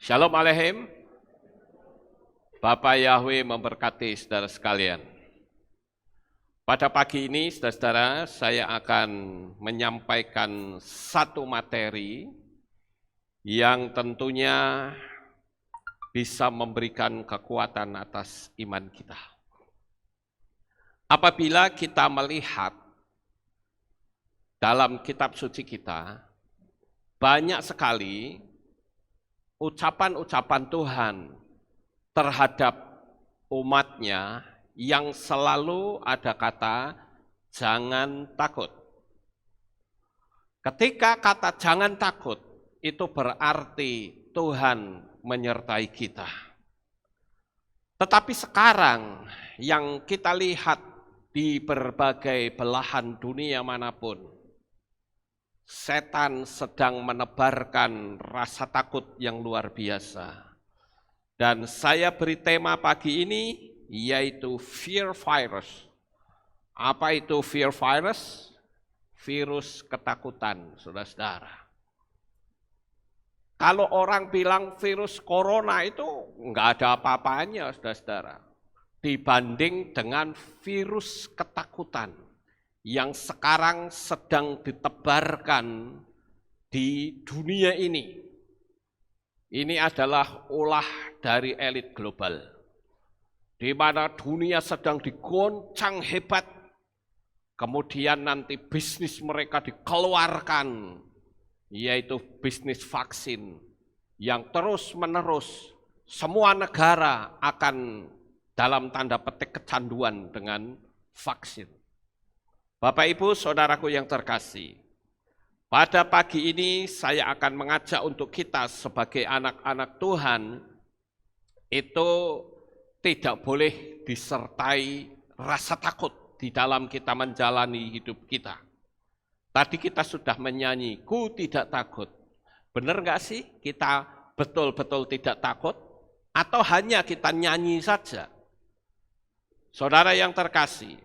Shalom Aleichem. Bapak Yahweh memberkati saudara sekalian. Pada pagi ini, saudara-saudara, saya akan menyampaikan satu materi yang tentunya bisa memberikan kekuatan atas iman kita. Apabila kita melihat dalam kitab suci kita, banyak sekali ucapan-ucapan Tuhan terhadap umatnya yang selalu ada kata jangan takut. Ketika kata jangan takut itu berarti Tuhan menyertai kita. Tetapi sekarang yang kita lihat di berbagai belahan dunia manapun, setan sedang menebarkan rasa takut yang luar biasa. Dan saya beri tema pagi ini yaitu fear virus. Apa itu fear virus? Virus ketakutan, saudara-saudara. Kalau orang bilang virus corona itu enggak ada apa-apanya, saudara-saudara, dibanding dengan virus ketakutan yang sekarang sedang ditebarkan di dunia ini. Ini adalah ulah dari elit global, di mana dunia sedang digoncang hebat, kemudian nanti bisnis mereka dikeluarkan, yaitu bisnis vaksin, yang terus-menerus semua negara akan dalam tanda petik kecanduan dengan vaksin. Bapak, Ibu, Saudaraku yang terkasih, pada pagi ini saya akan mengajak untuk kita sebagai anak-anak Tuhan itu tidak boleh disertai rasa takut di dalam kita menjalani hidup kita. Tadi kita sudah menyanyi, ku tidak takut. Benar nggak sih kita betul-betul tidak takut? Atau hanya kita nyanyi saja? Saudara yang terkasih,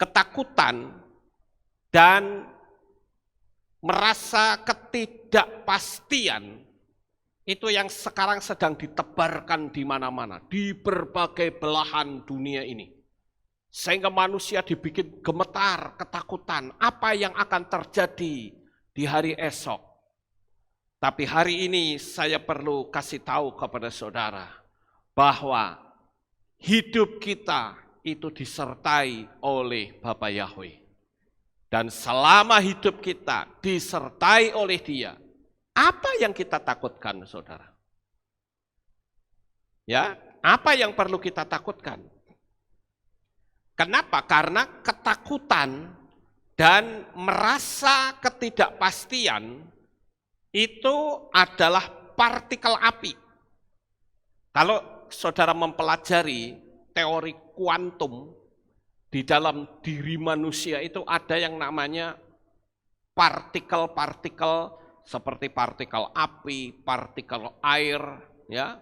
ketakutan dan merasa ketidakpastian itu yang sekarang sedang ditebarkan di mana-mana, di berbagai belahan dunia ini. Sehingga manusia dibikin gemetar, ketakutan, apa yang akan terjadi di hari esok. Tapi hari ini saya perlu kasih tahu kepada saudara bahwa hidup kita itu disertai oleh Bapa Yahweh. Dan selama hidup kita disertai oleh Dia, apa yang kita takutkan, saudara? Ya, apa yang perlu kita takutkan? Kenapa? Karena ketakutan dan merasa ketidakpastian itu adalah partikel api. Kalau saudara mempelajari teori kuantum, di dalam diri manusia itu ada yang namanya partikel-partikel seperti partikel api, partikel air, ya.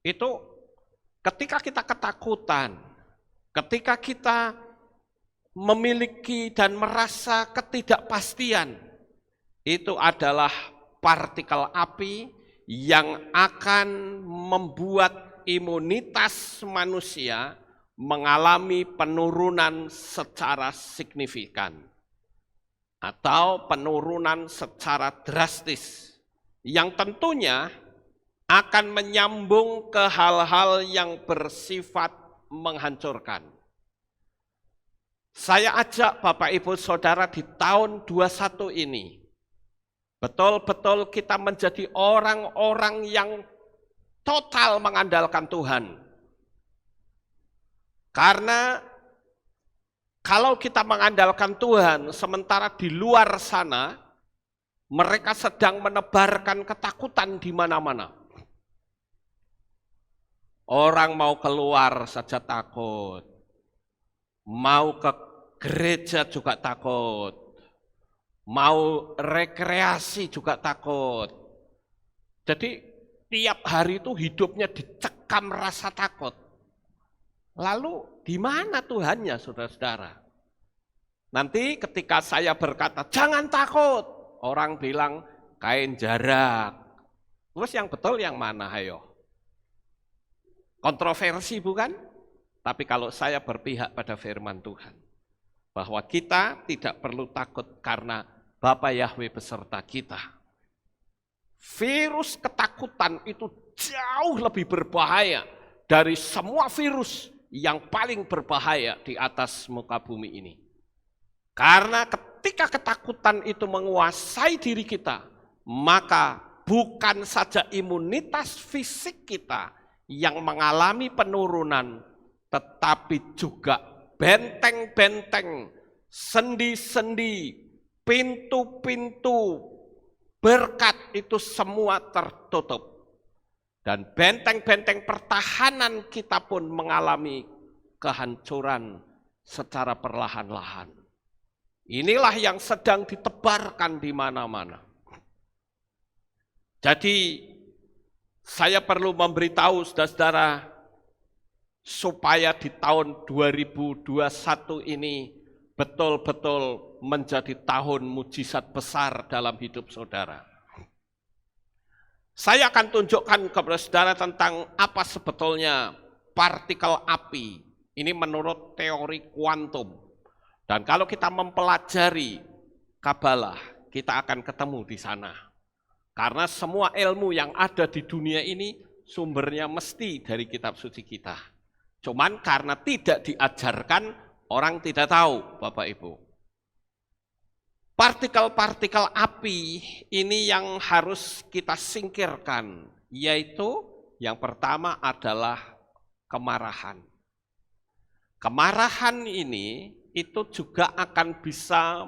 Itu ketika kita ketakutan, ketika kita memiliki dan merasa ketidakpastian, itu adalah partikel api yang akan membuat imunitas manusia mengalami penurunan secara signifikan atau penurunan secara drastis yang tentunya akan menyambung ke hal-hal yang bersifat menghancurkan. Saya ajak Bapak Ibu Saudara di tahun 21 ini betul-betul kita menjadi orang-orang yang total mengandalkan Tuhan. Karena kalau kita mengandalkan Tuhan, sementara di luar sana, mereka sedang menebarkan ketakutan di mana-mana. Orang mau keluar saja takut, mau ke gereja juga takut, mau rekreasi juga takut. Jadi tiap hari itu hidupnya dicekam rasa takut. Lalu di mana Tuhannya, saudara-saudara? Nanti ketika saya berkata, jangan takut, orang bilang kain jarak, Terus yang betul yang mana, ayo? Kontroversi bukan? Tapi kalau saya berpihak pada firman Tuhan, bahwa kita tidak perlu takut karena Bapa Yahweh beserta kita. Virus ketakutan itu jauh lebih berbahaya dari semua virus yang paling berbahaya di atas muka bumi ini. Karena ketika ketakutan itu menguasai diri kita, maka bukan saja imunitas fisik kita yang mengalami penurunan, tetapi juga benteng-benteng, sendi-sendi, pintu-pintu berkat itu semua tertutup. Dan benteng-benteng pertahanan kita pun mengalami kehancuran secara perlahan-lahan. Inilah yang sedang ditebarkan di mana-mana. Jadi saya perlu memberitahu saudara-saudara supaya di tahun 2021 ini betul-betul menjadi tahun mujizat besar dalam hidup saudara. Saya akan tunjukkan kepada saudara tentang apa sebetulnya partikel api. Ini menurut teori kuantum. Dan kalau kita mempelajari Kabalah, kita akan ketemu di sana. Karena semua ilmu yang ada di dunia ini sumbernya mesti dari kitab suci kita. Cuman karena tidak diajarkan, orang tidak tahu, Bapak Ibu. Partikel-partikel api ini yang harus kita singkirkan, yaitu yang pertama adalah kemarahan. Kemarahan ini itu juga akan bisa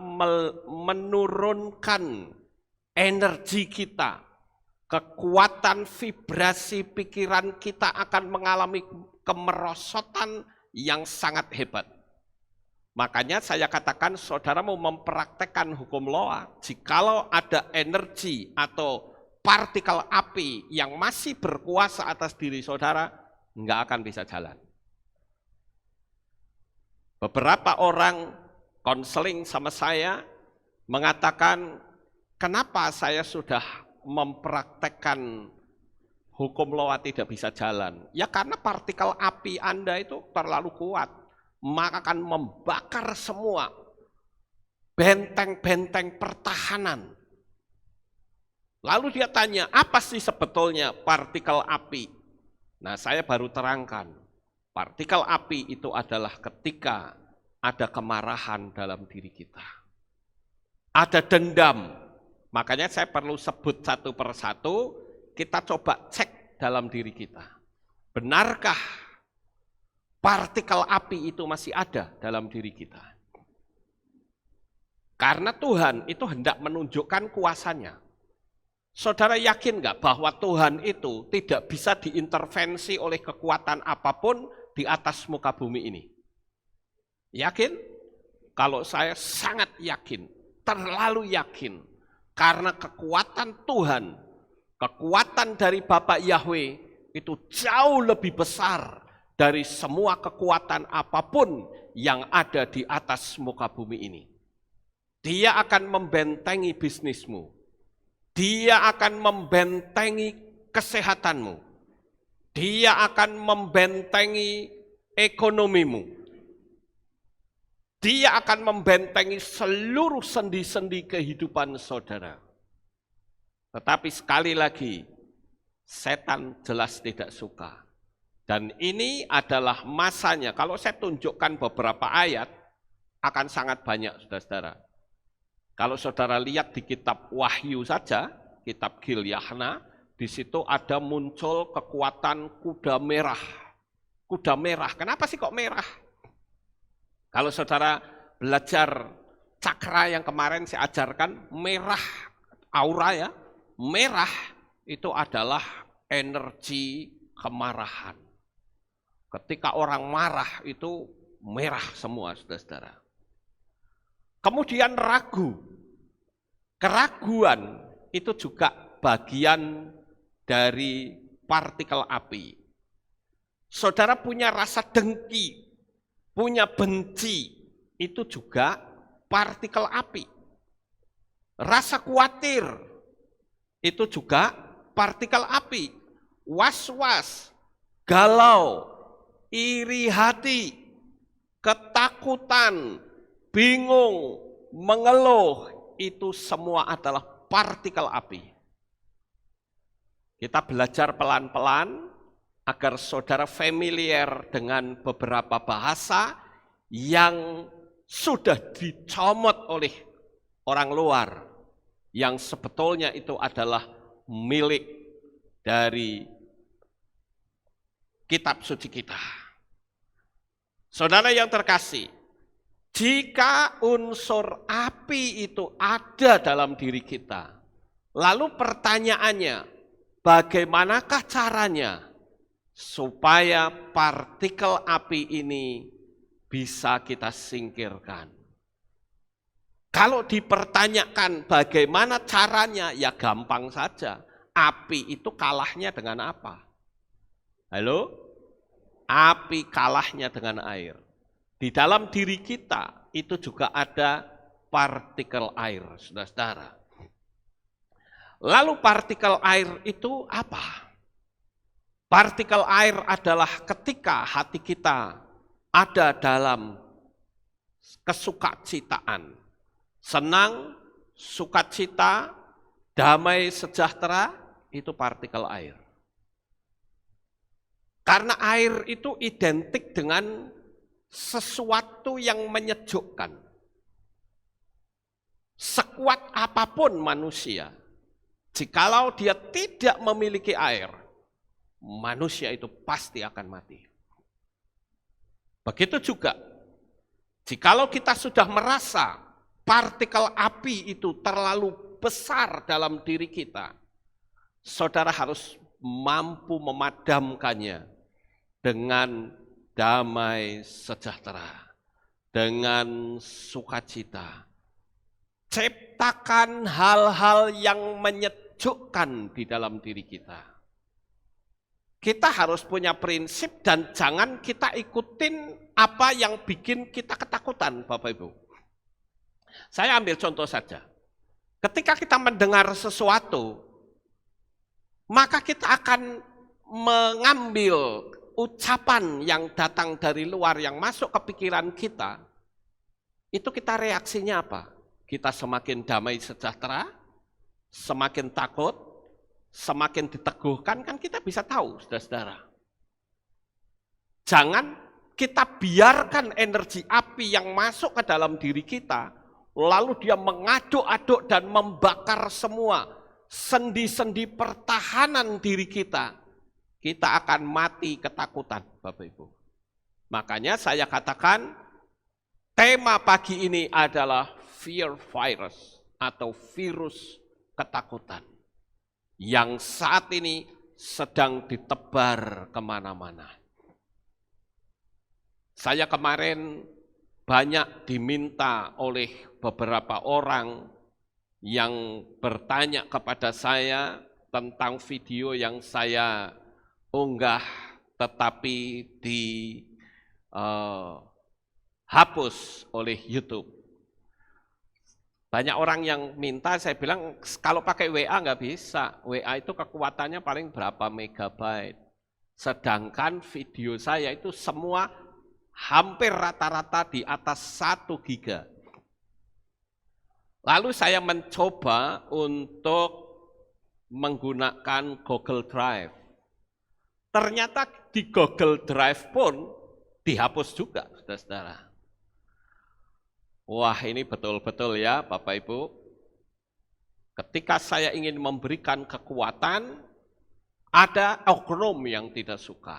menurunkan energi kita, kekuatan vibrasi pikiran kita akan mengalami kemerosotan yang sangat hebat. Makanya saya katakan saudara mau mempraktekkan hukum Loa, jikalau ada energi atau partikel api yang masih berkuasa atas diri saudara, nggak akan bisa jalan. Beberapa orang konseling sama saya mengatakan, kenapa saya sudah mempraktekkan hukum Loa tidak bisa jalan? Ya karena partikel api Anda itu terlalu kuat. Maka akan membakar semua benteng-benteng pertahanan. Lalu dia tanya, apa sih sebetulnya partikel api? Nah, saya baru terangkan. Partikel api itu adalah ketika ada kemarahan dalam diri kita. Ada dendam. Makanya saya perlu sebut satu persatu, kita coba cek dalam diri kita. Benarkah partikel api itu masih ada dalam diri kita? Karena Tuhan itu hendak menunjukkan kuasanya. Saudara yakin nggak bahwa Tuhan itu tidak bisa diintervensi oleh kekuatan apapun di atas muka bumi ini? Yakin? Kalau saya sangat yakin, terlalu yakin. Karena kekuatan Tuhan, kekuatan dari Bapa Yahweh itu jauh lebih besar dari semua kekuatan apapun yang ada di atas muka bumi ini. Dia akan membentengi bisnismu. Dia akan membentengi kesehatanmu. Dia akan membentengi ekonomimu. Dia akan membentengi seluruh sendi-sendi kehidupan saudara. Tetapi sekali lagi, setan jelas tidak suka. Dan ini adalah masanya, kalau saya tunjukkan beberapa ayat, akan sangat banyak saudara-saudara. Kalau saudara lihat di kitab Wahyu saja, kitab Gilyahna, di situ ada muncul kekuatan kuda merah. Kuda merah, kenapa sih kok merah? Kalau saudara belajar cakra yang kemarin saya ajarkan, merah, aura ya, merah itu adalah energi kemarahan. Ketika orang marah itu merah semua, saudara-saudara. Kemudian ragu. Keraguan itu juga bagian dari partikel api. Saudara punya rasa dengki, punya benci, itu juga partikel api. Rasa khawatir, itu juga partikel api. Was-was, galau, iri hati, ketakutan, bingung, mengeluh, itu semua adalah partikel api. Kita belajar pelan-pelan agar saudara familiar dengan beberapa bahasa yang sudah dicomot oleh orang luar, yang sebetulnya itu adalah milik dari kitab suci kita. Saudara yang terkasih, jika unsur api itu ada dalam diri kita, lalu pertanyaannya, bagaimanakah caranya supaya partikel api ini bisa kita singkirkan? Kalau dipertanyakan bagaimana caranya, ya gampang saja. Api itu kalahnya dengan apa? Halo? Api kalahnya dengan air. Di dalam diri kita itu juga ada partikel air, saudara-saudara. Lalu partikel air itu apa? Partikel air adalah ketika hati kita ada dalam kesukacitaan, senang, sukacita, damai, sejahtera, itu partikel air. Karena air itu identik dengan sesuatu yang menyejukkan. Sekuat apapun manusia, jikalau dia tidak memiliki air, manusia itu pasti akan mati. Begitu juga, jikalau kita sudah merasa partikel api itu terlalu besar dalam diri kita, saudara harus mampu memadamkannya dengan damai sejahtera, dengan sukacita. Ciptakan hal-hal yang menyejukkan di dalam diri kita. Kita harus punya prinsip dan jangan kita ikutin apa yang bikin kita ketakutan, Bapak Ibu. Saya ambil contoh saja. Ketika kita mendengar sesuatu, maka kita akan mengambil ucapan yang datang dari luar yang masuk ke pikiran kita. Itu kita reaksinya apa? Kita semakin damai sejahtera, semakin takut, semakin diteguhkan, kan kita bisa tahu, saudara-saudara. Jangan kita biarkan energi api yang masuk ke dalam diri kita, lalu dia mengaduk-aduk dan membakar semua sendi-sendi pertahanan diri kita. Kita akan mati ketakutan, Bapak Ibu. Makanya saya katakan, tema pagi ini adalah fear virus atau virus ketakutan yang saat ini sedang ditebar kemana-mana. Saya kemarin banyak diminta oleh beberapa orang yang bertanya kepada saya tentang video yang saya unggah tetapi dihapus oleh YouTube. Banyak orang yang minta, saya bilang kalau pakai WA nggak bisa. WA itu kekuatannya paling berapa megabyte. Sedangkan video saya itu semua hampir rata-rata di atas 1 giga. Lalu saya mencoba untuk menggunakan Google Drive. Ternyata di Google Drive pun dihapus juga, saudara-saudara. Wah, ini betul-betul ya Bapak Ibu. Ketika saya ingin memberikan kekuatan, ada oknum yang tidak suka.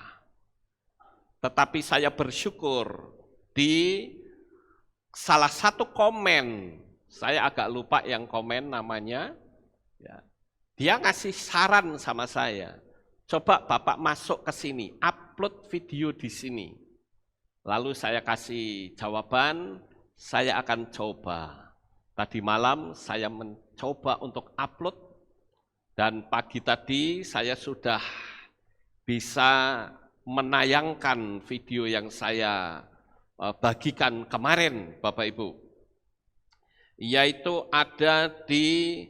Tetapi saya bersyukur di salah satu komen, saya agak lupa yang komen namanya, ya, dia ngasih saran sama saya. Coba Bapak masuk ke sini, upload video di sini. Lalu saya kasih jawaban, saya akan coba. Tadi malam saya mencoba untuk upload, dan pagi tadi saya sudah bisa menayangkan video yang saya bagikan kemarin, Bapak Ibu. Yaitu ada di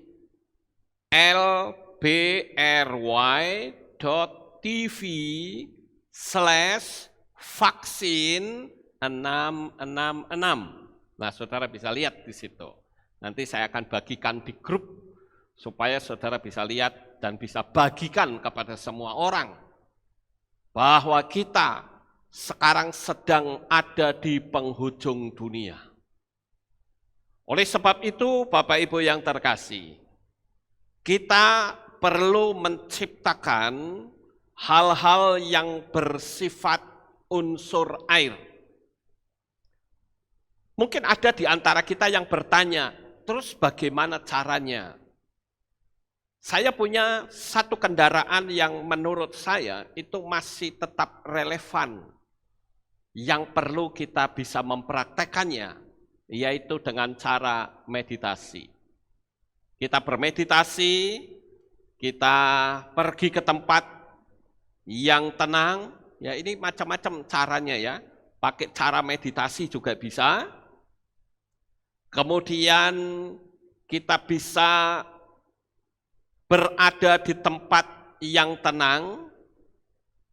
bry.tv/vaksin666. Nah, saudara bisa lihat di situ. Nanti saya akan bagikan di grup supaya saudara bisa lihat dan bisa bagikan kepada semua orang bahwa kita sekarang sedang ada di penghujung dunia. Oleh sebab itu, Bapak Ibu yang terkasih, kita perlu menciptakan hal-hal yang bersifat unsur air. Mungkin ada di antara kita yang bertanya, terus bagaimana caranya? Saya punya satu kendaraan yang menurut saya itu masih tetap relevan, yang perlu kita bisa mempraktekannya, yaitu dengan cara meditasi. Kita bermeditasi, kita pergi ke tempat yang tenang, ya ini macam-macam caranya ya, pakai cara meditasi juga bisa. Kemudian kita bisa berada di tempat yang tenang.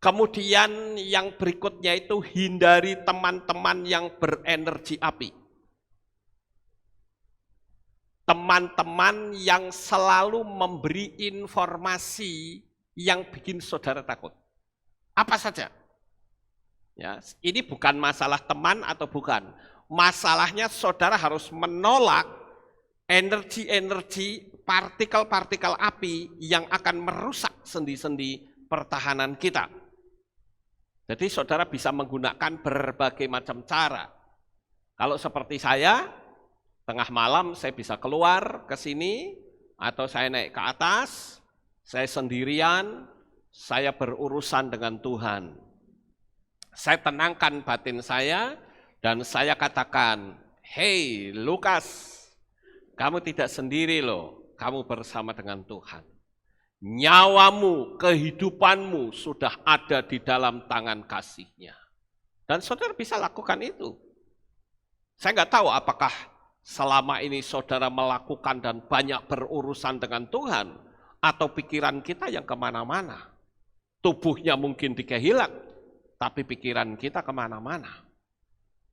Kemudian yang berikutnya itu hindari teman-teman yang berenergi api. Teman-teman yang selalu memberi informasi yang bikin saudara takut. Apa saja? Ya, ini bukan masalah teman atau bukan. Masalahnya saudara harus menolak energi-energi partikel-partikel api yang akan merusak sendi-sendi pertahanan kita. Jadi saudara bisa menggunakan berbagai macam cara. Kalau seperti saya, tengah malam saya bisa keluar ke sini, atau saya naik ke atas, saya sendirian, saya berurusan dengan Tuhan. Saya tenangkan batin saya, dan saya katakan, "Hei Lukas, kamu tidak sendiri loh, kamu bersama dengan Tuhan. Nyawamu, kehidupanmu sudah ada di dalam tangan kasih-Nya." Dan saudara bisa lakukan itu. Saya nggak tahu apakah selama ini saudara melakukan dan banyak berurusan dengan Tuhan, atau pikiran kita yang kemana-mana. Tubuhnya mungkin dikehilang, tapi pikiran kita kemana-mana.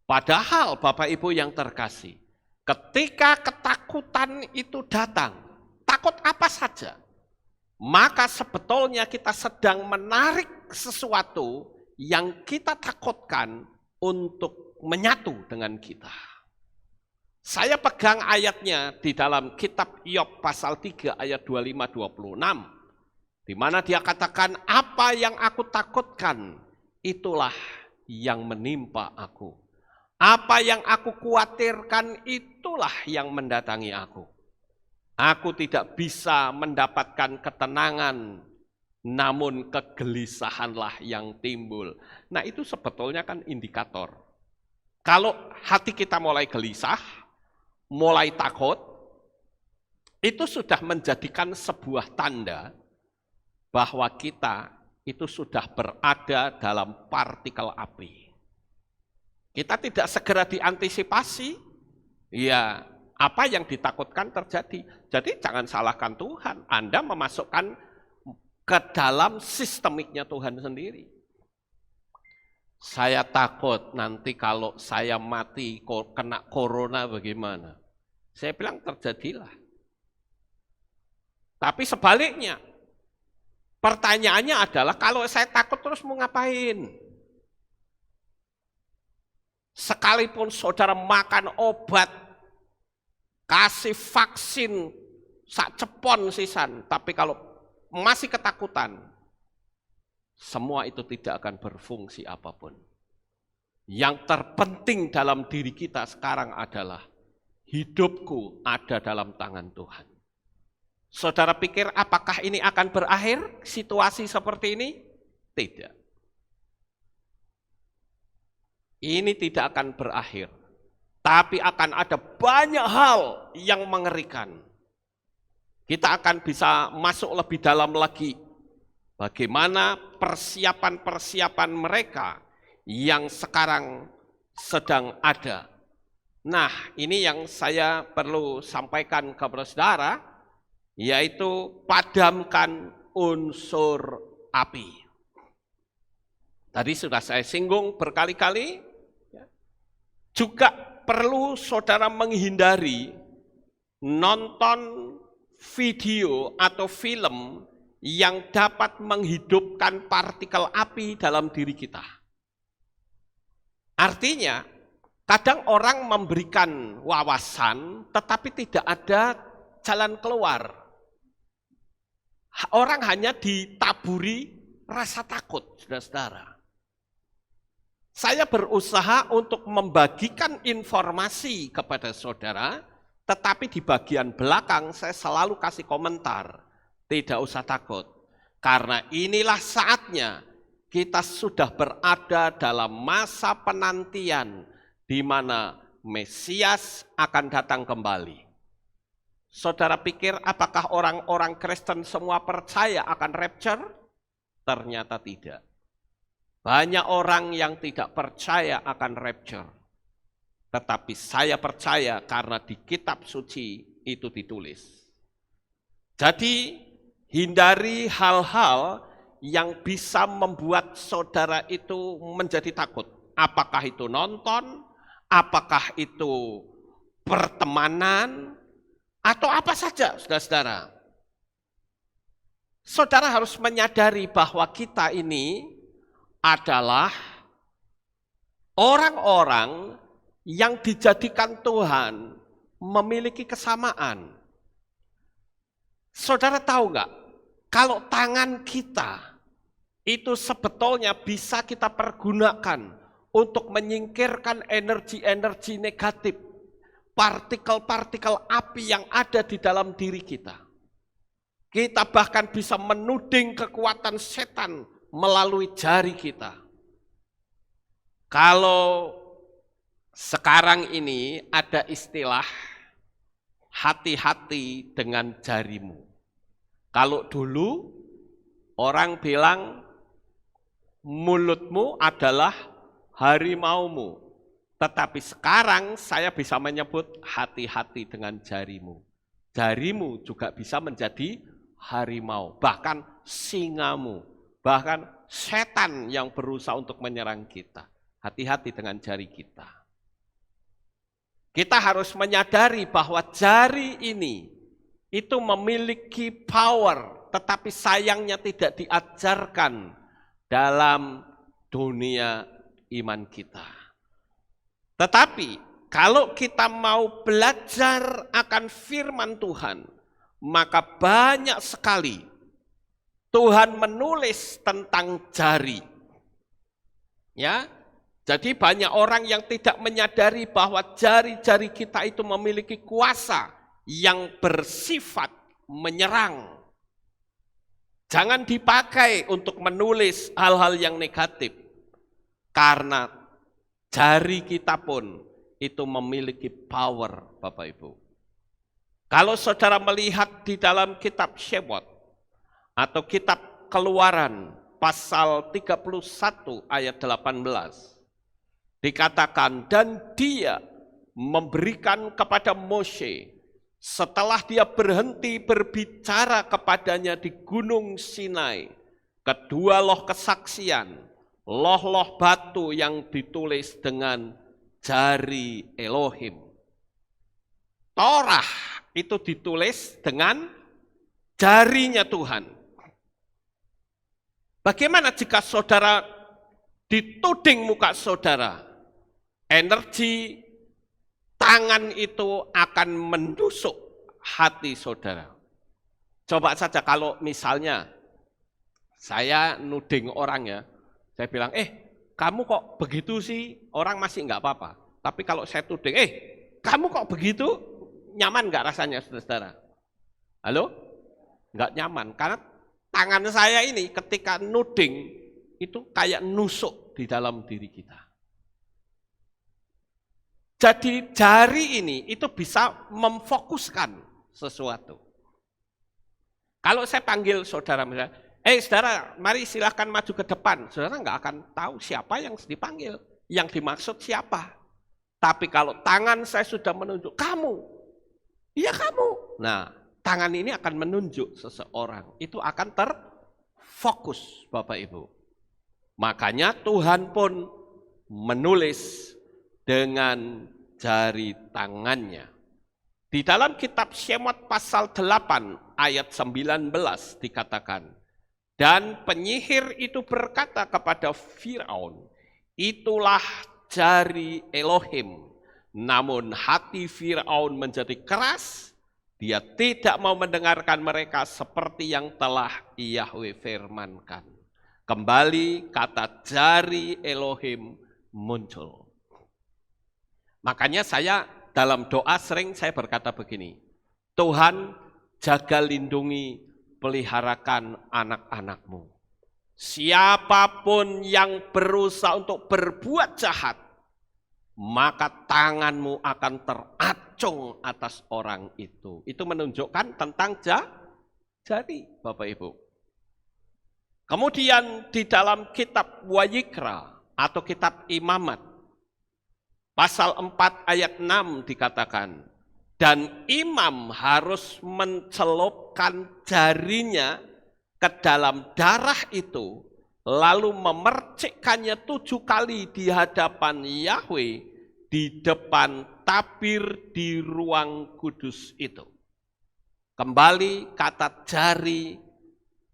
Padahal Bapak Ibu yang terkasih, ketika ketakutan itu datang, takut apa saja, maka sebetulnya kita sedang menarik sesuatu yang kita takutkan untuk menyatu dengan kita. Saya pegang ayatnya di dalam kitab Iyob pasal 3 ayat 25-26, di mana dia katakan, "Apa yang aku takutkan, itulah yang menimpa aku. Apa yang aku khawatirkan, itulah yang mendatangi aku. Aku tidak bisa mendapatkan ketenangan, namun kegelisahanlah yang timbul." Nah, itu sebetulnya kan indikator. Kalau hati kita mulai gelisah, mulai takut, itu sudah menjadikan sebuah tanda bahwa kita itu sudah berada dalam partikel api. Kita tidak segera diantisipasi, ya apa yang ditakutkan terjadi. Jadi jangan salahkan Tuhan, Anda memasukkan ke dalam sistemiknya Tuhan sendiri. Saya takut nanti kalau saya mati kena corona bagaimana? Saya bilang terjadilah. Tapi sebaliknya, pertanyaannya adalah kalau saya takut terus mau ngapain? Sekalipun saudara makan obat, kasih vaksin, sak cepon sisan, tapi kalau masih ketakutan, semua itu tidak akan berfungsi apapun. Yang terpenting dalam diri kita sekarang adalah hidupku ada dalam tangan Tuhan. Saudara pikir apakah ini akan berakhir situasi seperti ini? Tidak. Ini tidak akan berakhir, tapi akan ada banyak hal yang mengerikan. Kita akan bisa masuk lebih dalam lagi bagaimana persiapan-persiapan mereka yang sekarang sedang ada. Nah, ini yang saya perlu sampaikan kepada saudara, yaitu padamkan unsur api. Tadi sudah saya singgung berkali-kali, juga perlu saudara menghindari nonton video atau film yang dapat menghidupkan partikel api dalam diri kita. Artinya, kadang orang memberikan wawasan tetapi tidak ada jalan keluar. Orang hanya ditaburi rasa takut, saudara-saudara. Saya berusaha untuk membagikan informasi kepada saudara, tetapi di bagian belakang saya selalu kasih komentar. Tidak usah takut, karena inilah saatnya kita sudah berada dalam masa penantian di mana Mesias akan datang kembali. Saudara pikir apakah orang-orang Kristen semua percaya akan rapture? Ternyata tidak. Banyak orang yang tidak percaya akan rapture. Tetapi saya percaya karena di kitab suci itu ditulis. Jadi hindari hal-hal yang bisa membuat saudara itu menjadi takut. Apakah itu nonton, apakah itu pertemanan, atau apa saja, saudara-saudara. Saudara harus menyadari bahwa kita ini adalah orang-orang yang dijadikan Tuhan memiliki kesamaan. Saudara tahu nggak? Kalau tangan kita itu sebetulnya bisa kita pergunakan untuk menyingkirkan energi-energi negatif, partikel-partikel api yang ada di dalam diri kita. Kita bahkan bisa menuding kekuatan setan melalui jari kita. Kalau sekarang ini ada istilah hati-hati dengan jarimu. Kalau dulu orang bilang mulutmu adalah harimaumu. Tetapi sekarang saya bisa menyebut hati-hati dengan jarimu. Jarimu juga bisa menjadi harimau, bahkan singamu, bahkan setan yang berusaha untuk menyerang kita. Hati-hati dengan jari kita. Kita harus menyadari bahwa jari ini itu memiliki power, tetapi sayangnya tidak diajarkan dalam dunia iman kita. Tetapi kalau kita mau belajar akan firman Tuhan, maka banyak sekali Tuhan menulis tentang jari. Ya, jadi banyak orang yang tidak menyadari bahwa jari-jari kita itu memiliki kuasa yang bersifat menyerang. Jangan dipakai untuk menulis hal-hal yang negatif. Karena jari kita pun itu memiliki power, Bapak Ibu. Kalau saudara melihat di dalam kitab Shemot atau kitab Keluaran pasal 31 ayat 18, dikatakan, dan dia memberikan kepada Moshe setelah dia berhenti berbicara kepadanya di Gunung Sinai, kedua loh kesaksian, loh-loh batu yang ditulis dengan jari Elohim. Torah itu ditulis dengan jarinya Tuhan. Bagaimana jika saudara dituding muka saudara? Energi tangan itu akan menusuk hati saudara. Coba saja kalau misalnya saya nuding orang ya, saya bilang, kamu kok begitu sih, orang masih enggak apa-apa. Tapi kalau saya tuding, kamu kok begitu, nyaman enggak rasanya saudara? Halo? Enggak nyaman, karena tangan saya ini ketika nuding, itu kayak nusuk di dalam diri kita. Jadi jari ini itu bisa memfokuskan sesuatu. Kalau saya panggil saudara misalnya, saudara mari silahkan maju ke depan. Saudara nggak akan tahu siapa yang dipanggil, yang dimaksud siapa. Tapi kalau tangan saya sudah menunjuk, kamu, iya kamu. Nah, tangan ini akan menunjuk seseorang. Itu akan terfokus, Bapak Ibu. Makanya Tuhan pun menulis dengan jari tangannya. Di dalam kitab Syemot pasal 8 ayat 19 dikatakan, dan penyihir itu berkata kepada Firaun, itulah jari Elohim. Namun hati Firaun menjadi keras, dia tidak mau mendengarkan mereka seperti yang telah Yahwe firmankan. Kembali kata jari Elohim muncul. Makanya saya dalam doa sering saya berkata begini, Tuhan jaga lindungi peliharakan anak-anak-Mu. Siapapun yang berusaha untuk berbuat jahat, maka tangan-Mu akan teracung atas orang itu. Itu menunjukkan tentang jari, Bapak Ibu. Kemudian di dalam kitab Wayikra atau kitab Imamat, pasal 4 ayat 6 dikatakan, dan imam harus mencelupkan jarinya ke dalam darah itu, lalu memercikkannya 7 kali di hadapan Yahwe, di depan tabir di ruang kudus itu. Kembali kata jari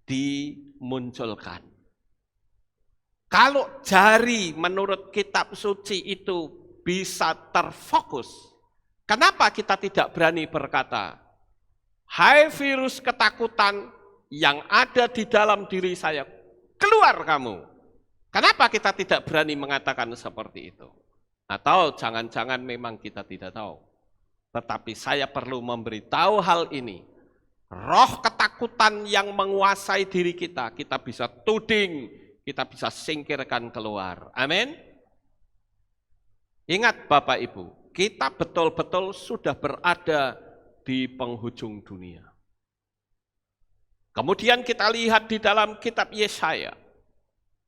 dimunculkan. Kalau jari menurut kitab suci itu bisa terfokus, kenapa kita tidak berani berkata, hai virus ketakutan yang ada di dalam diri saya, keluar kamu. Kenapa kita tidak berani mengatakan seperti itu? Atau jangan-jangan memang kita tidak tahu. Tetapi saya perlu memberitahu hal ini. Roh ketakutan yang menguasai diri kita bisa tuding, kita bisa singkirkan keluar. Amin. Ingat Bapak Ibu, kita betul-betul sudah berada di penghujung dunia. Kemudian kita lihat di dalam kitab Yesaya.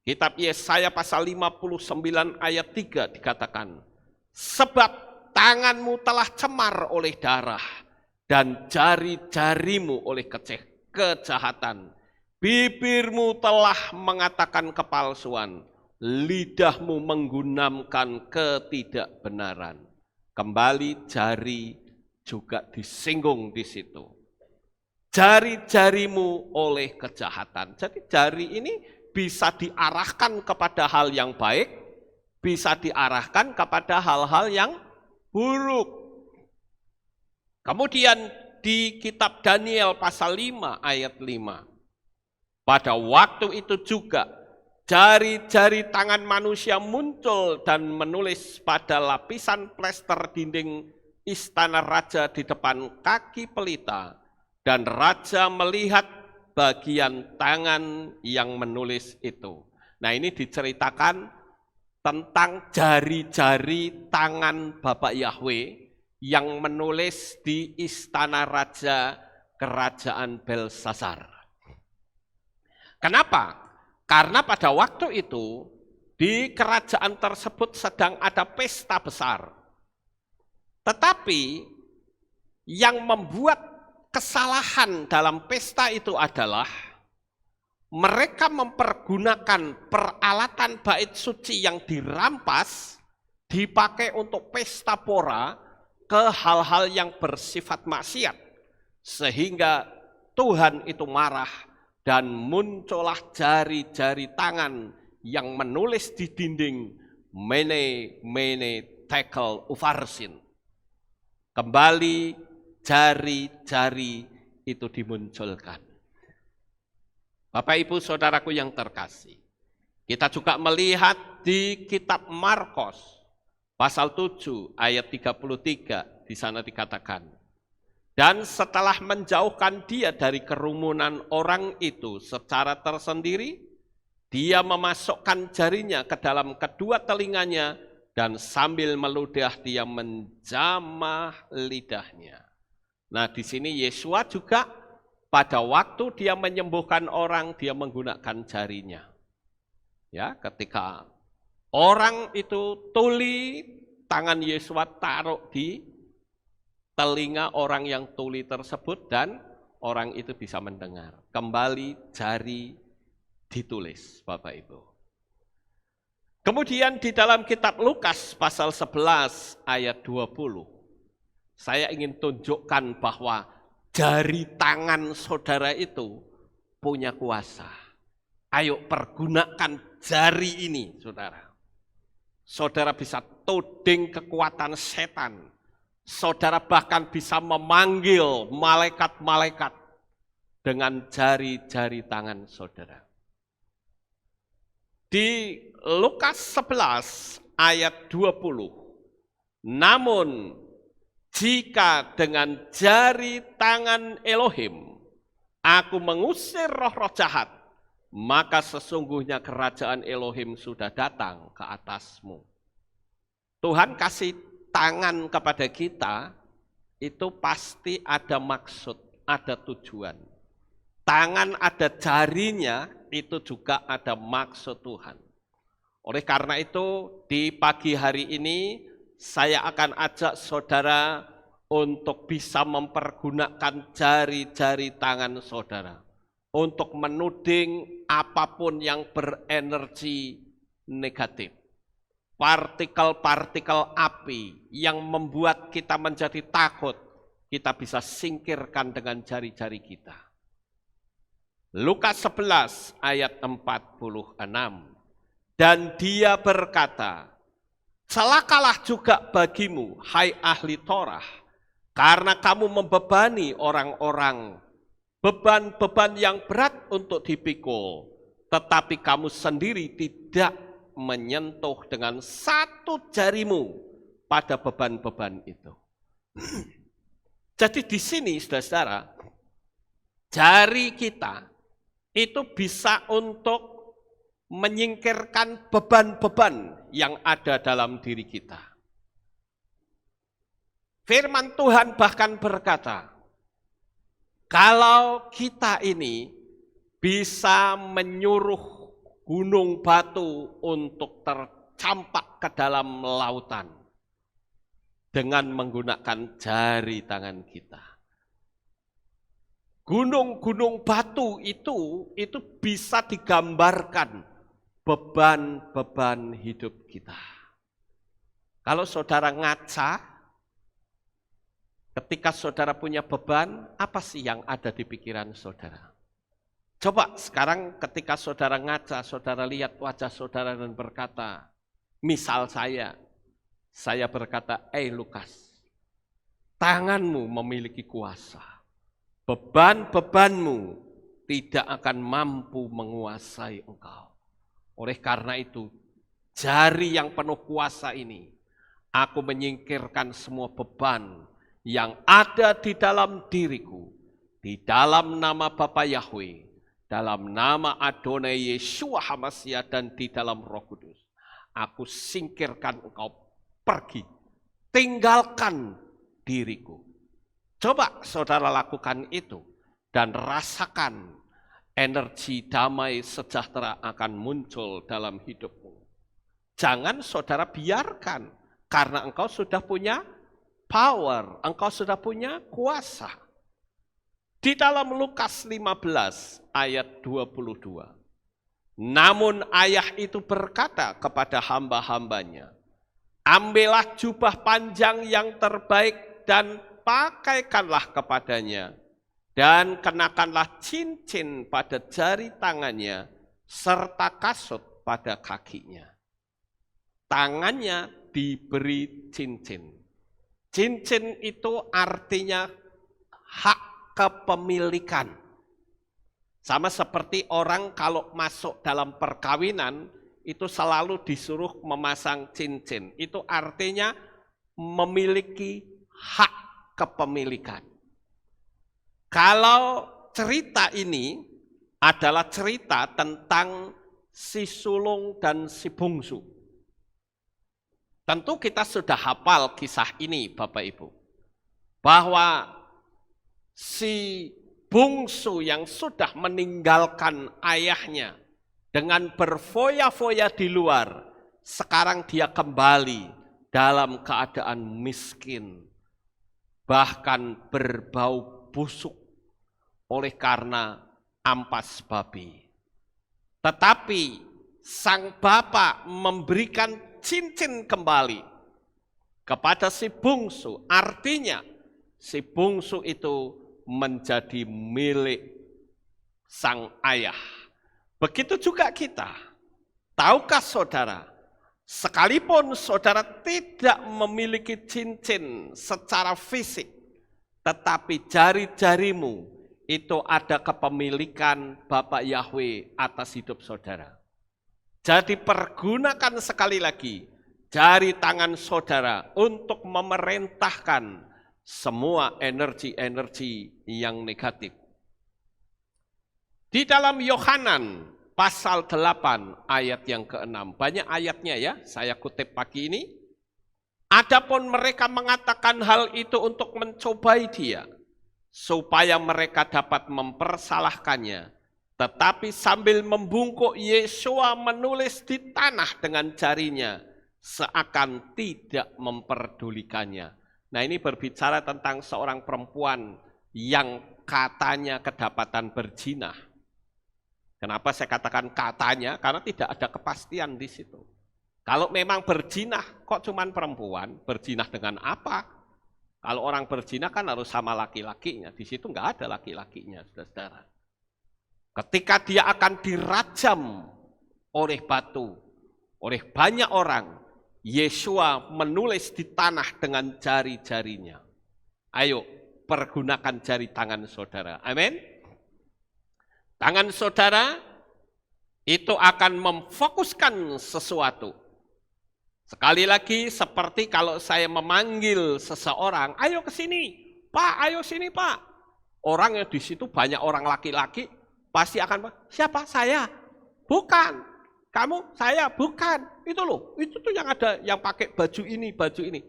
Kitab Yesaya pasal 59 ayat 3 dikatakan, sebab tanganmu telah cemar oleh darah dan jari-jarimu oleh kejahatan. Bibirmu telah mengatakan kepalsuan. Lidahmu menggunamkan ketidakbenaran. Kembali jari juga disinggung di situ. Jari-jarimu oleh kejahatan. Jadi jari ini bisa diarahkan kepada hal yang baik, bisa diarahkan kepada hal-hal yang buruk. Kemudian di kitab Daniel pasal 5 ayat 5. Pada waktu itu juga jari-jari tangan manusia muncul dan menulis pada lapisan plester dinding istana raja di depan kaki pelita. Dan raja melihat bagian tangan yang menulis itu. Nah ini diceritakan tentang jari-jari tangan Bapak Yahwe yang menulis di istana raja kerajaan Belsasar. Kenapa? Karena pada waktu itu, di kerajaan tersebut sedang ada pesta besar. Tetapi, yang membuat kesalahan dalam pesta itu adalah, mereka mempergunakan peralatan bait suci yang dirampas, dipakai untuk pesta pora, ke hal-hal yang bersifat maksiat. Sehingga Tuhan itu marah, dan muncullah jari-jari tangan yang menulis di dinding Mene Tekel Ufarsin. Kembali jari-jari itu dimunculkan. Bapak Ibu Saudaraku yang terkasih, kita juga melihat di kitab Markus pasal 7 ayat 33, di sana dikatakan, dan setelah menjauhkan dia dari kerumunan orang itu secara tersendiri, dia memasukkan jarinya ke dalam kedua telinganya dan sambil meludah dia menjamah lidahnya. Nah di sini Yesua juga pada waktu dia menyembuhkan orang, dia menggunakan jarinya. Ya, ketika orang itu tuli, tangan Yesua taruh di telinga orang yang tuli tersebut dan orang itu bisa mendengar. Kembali jari ditulis, Bapak Ibu. Kemudian di dalam kitab Lukas pasal 11 ayat 20, saya ingin tunjukkan bahwa jari tangan saudara itu punya kuasa. Ayo pergunakan jari ini, saudara. Saudara bisa tuding kekuatan setan. Saudara bahkan bisa memanggil malaikat-malaikat dengan jari-jari tangan saudara. Di Lukas 11 ayat 20, namun jika dengan jari tangan Elohim aku mengusir roh-roh jahat, maka sesungguhnya kerajaan Elohim sudah datang ke atasmu. Tuhan kasih tangan kepada kita, itu pasti ada maksud, ada tujuan. Tangan ada jarinya, itu juga ada maksud Tuhan. Oleh karena itu, di pagi hari ini, saya akan ajak saudara untuk bisa mempergunakan jari-jari tangan saudara. Untuk menuding apapun yang berenergi negatif. Partikel-partikel api yang membuat kita menjadi takut, kita bisa singkirkan dengan jari-jari kita. Lukas 11 ayat 46. Dan dia berkata, celakalah juga bagimu, hai ahli Torah, karena kamu membebani orang-orang beban-beban yang berat untuk dipikul, tetapi kamu sendiri tidak menyentuh dengan satu jarimu pada beban-beban itu. Jadi di sini, saudara-saudara, jari kita itu bisa untuk menyingkirkan beban-beban yang ada dalam diri kita. Firman Tuhan bahkan berkata, kalau kita ini bisa menyuruh gunung batu untuk tercampak ke dalam lautan dengan menggunakan jari tangan kita. Gunung-gunung batu itu bisa digambarkan beban-beban hidup kita. Kalau saudara ngaca, ketika saudara punya beban, apa sih yang ada di pikiran saudara? Coba sekarang ketika saudara ngaca, saudara lihat wajah saudara dan berkata, misal saya berkata, Lukas, tanganmu memiliki kuasa. Beban-bebanmu tidak akan mampu menguasai engkau. Oleh karena itu, jari yang penuh kuasa ini, aku menyingkirkan semua beban yang ada di dalam diriku, di dalam nama Bapa Yahweh, dalam nama Adonai Yeshua HaMashiach dan di dalam Roh Kudus. Aku singkirkan engkau, pergi, tinggalkan diriku. Coba saudara lakukan itu dan rasakan energi damai sejahtera akan muncul dalam hidupmu. Jangan saudara biarkan, karena engkau sudah punya power, engkau sudah punya kuasa. Di dalam Lukas 15 ayat 22. Namun ayah itu berkata kepada hamba-hambanya, ambillah jubah panjang yang terbaik dan pakaikanlah kepadanya, dan kenakanlah cincin pada jari tangannya, serta kasut pada kakinya. Tangannya diberi cincin. Cincin itu artinya hak kepemilikan. Sama seperti orang kalau masuk dalam perkawinan, itu selalu disuruh memasang cincin. Itu artinya memiliki hak kepemilikan. Kalau cerita ini adalah cerita tentang si sulung dan si bungsu. Tentu kita sudah hafal kisah ini, Bapak Ibu. Bahwa si bungsu yang sudah meninggalkan ayahnya dengan berfoya-foya di luar, sekarang dia kembali dalam keadaan miskin, bahkan berbau busuk, oleh karena ampas babi. Tetapi sang bapa memberikan cincin kembali kepada si bungsu. Artinya si bungsu itu menjadi milik sang ayah. Begitu juga kita. Tahukah saudara, sekalipun saudara tidak memiliki cincin secara fisik, tetapi jari-jarimu itu ada kepemilikan Bapa Yahweh atas hidup saudara. Jadi pergunakan sekali lagi jari tangan saudara untuk memerintahkan semua energi-energi yang negatif. Di dalam Yohanan pasal 8 ayat yang ke-6, banyak ayatnya ya, saya kutip pagi ini. Adapun mereka mengatakan hal itu untuk mencobai dia, supaya mereka dapat mempersalahkannya. Tetapi sambil membungkuk, Yesua menulis di tanah dengan jarinya, seakan tidak memperdulikannya. Nah, ini berbicara tentang seorang perempuan yang katanya kedapatan berzina. Kenapa saya katakan katanya? Karena tidak ada kepastian di situ. Kalau memang berzina, kok cuman perempuan? Berzina dengan apa? Kalau orang berzina kan harus sama laki-lakinya. Di situ nggak ada laki-lakinya, saudara-saudara. Ketika dia akan dirajam oleh batu, oleh banyak orang, Yesua menulis di tanah dengan jari-jarinya. Ayo, pergunakan jari tangan saudara. Amin. Tangan saudara itu akan memfokuskan sesuatu. Sekali lagi, seperti kalau saya memanggil seseorang, ayo ke sini, Pak, ayo sini, Pak. Orang yang di situ banyak orang laki-laki, pasti akan, siapa? Saya. Bukan. Kamu, saya, bukan. Itu loh, itu tuh yang ada, yang pakai baju ini, baju ini.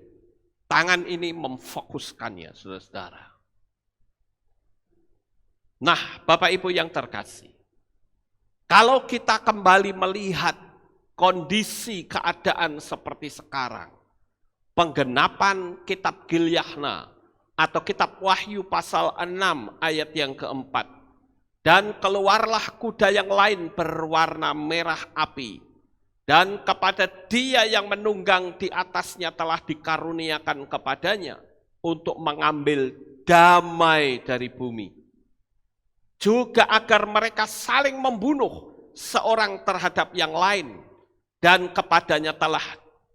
Tangan ini memfokuskannya, saudara-saudara. Nah, Bapak Ibu yang terkasih, kalau kita kembali melihat kondisi keadaan seperti sekarang, penggenapan kitab Gilyahna atau kitab Wahyu pasal 6 ayat yang keempat, dan keluarlah kuda yang lain berwarna merah api, dan kepada dia yang menunggang di atasnya telah dikaruniakan kepadanya untuk mengambil damai dari bumi. Juga agar mereka saling membunuh seorang terhadap yang lain, dan kepadanya telah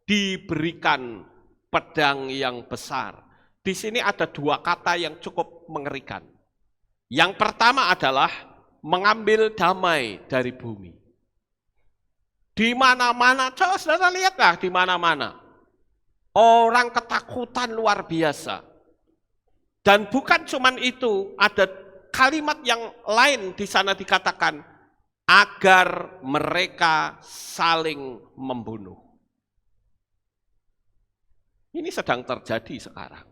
diberikan pedang yang besar. Di sini ada dua kata yang cukup mengerikan. Yang pertama adalah mengambil damai dari bumi. Di mana-mana, coba saudara lihatlah di mana-mana. Orang ketakutan luar biasa. Dan bukan cuman itu, ada kalimat yang lain di sana dikatakan, agar mereka saling membunuh. Ini sedang terjadi sekarang.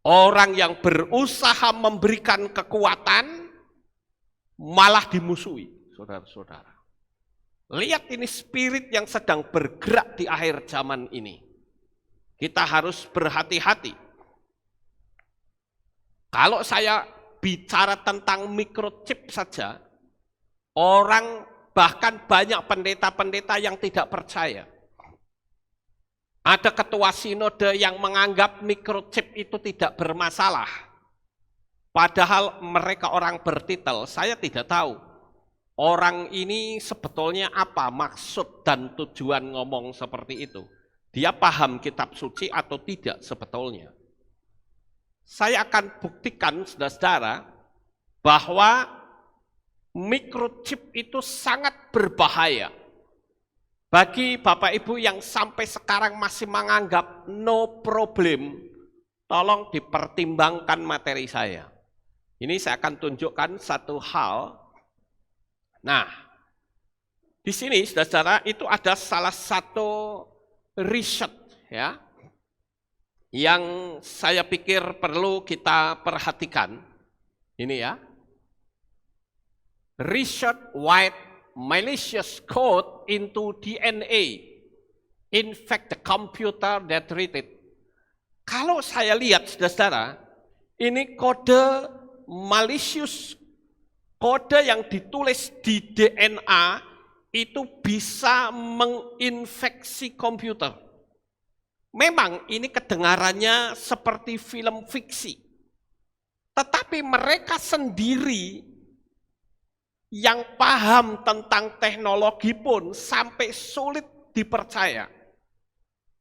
Orang yang berusaha memberikan kekuatan malah dimusuhi, saudara-saudara. Lihat ini spirit yang sedang bergerak di akhir zaman ini. Kita harus berhati-hati. Kalau saya bicara tentang microchip saja, orang bahkan banyak pendeta-pendeta yang tidak percaya. Ada ketua sinode yang menganggap microchip itu tidak bermasalah. Padahal mereka orang bertitel, saya tidak tahu. Orang ini sebetulnya apa maksud dan tujuan ngomong seperti itu. Dia paham kitab suci atau tidak sebetulnya. Saya akan buktikan, saudara-saudara, bahwa microchip itu sangat berbahaya. Bagi Bapak Ibu yang sampai sekarang masih menganggap no problem, tolong dipertimbangkan materi saya. Ini saya akan tunjukkan satu hal. Nah, di sini saudara-saudara itu ada salah satu riset ya, yang saya pikir perlu kita perhatikan. Ini ya, research white malicious code into DNA, infect the computer that read it. Kalau saya lihat saudara-saudara, ini kode malicious, kode yang ditulis di DNA itu bisa menginfeksi komputer. Memang ini kedengarannya seperti film fiksi. Tetapi mereka sendiri yang paham tentang teknologi pun sampai sulit dipercaya.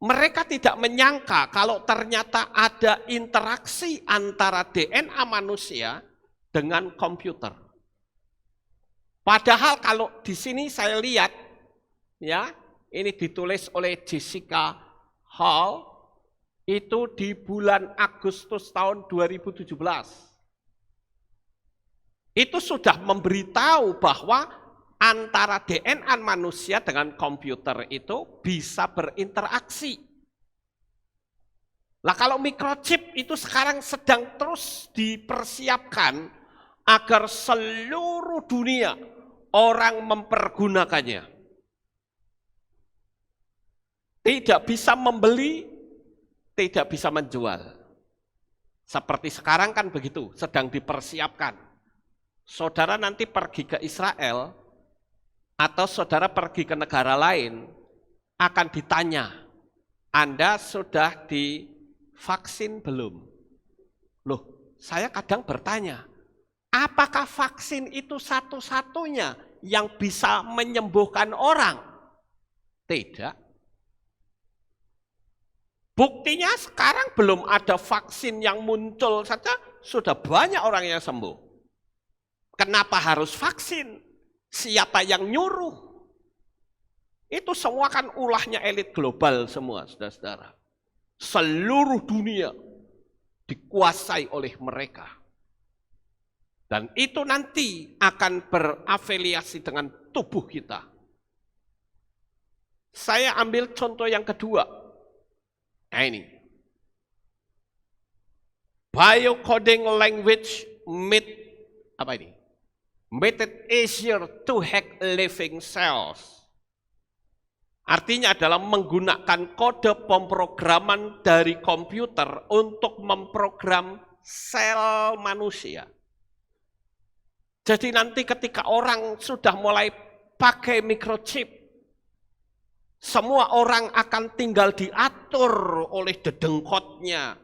Mereka tidak menyangka kalau ternyata ada interaksi antara DNA manusia dengan komputer. Padahal kalau di sini saya lihat, ya, ini ditulis oleh Jessica Hall, itu di bulan Agustus tahun 2017. Itu sudah memberitahu bahwa antara DNA manusia dengan komputer itu bisa berinteraksi. Nah, kalau microchip itu sekarang sedang terus dipersiapkan agar seluruh dunia orang mempergunakannya. Tidak bisa membeli, tidak bisa menjual. Seperti sekarang kan begitu, sedang dipersiapkan. Saudara nanti pergi ke Israel, atau saudara pergi ke negara lain, akan ditanya, Anda sudah divaksin belum? Loh, saya kadang bertanya, apakah vaksin itu satu-satunya yang bisa menyembuhkan orang? Tidak. Buktinya sekarang belum ada vaksin yang muncul saja, sudah banyak orang yang sembuh. Kenapa harus vaksin? Siapa yang nyuruh? Itu semua kan ulahnya elit global semua, saudara-saudara. Seluruh dunia dikuasai oleh mereka. Dan itu nanti akan berafiliasi dengan tubuh kita. Saya ambil contoh yang kedua. Nah ini. Biocoding language made it easier to hack living cells. Artinya adalah menggunakan kode pemrograman dari komputer untuk memprogram sel manusia. Jadi nanti ketika orang sudah mulai pakai microchip, semua orang akan tinggal diatur oleh dedengkotnya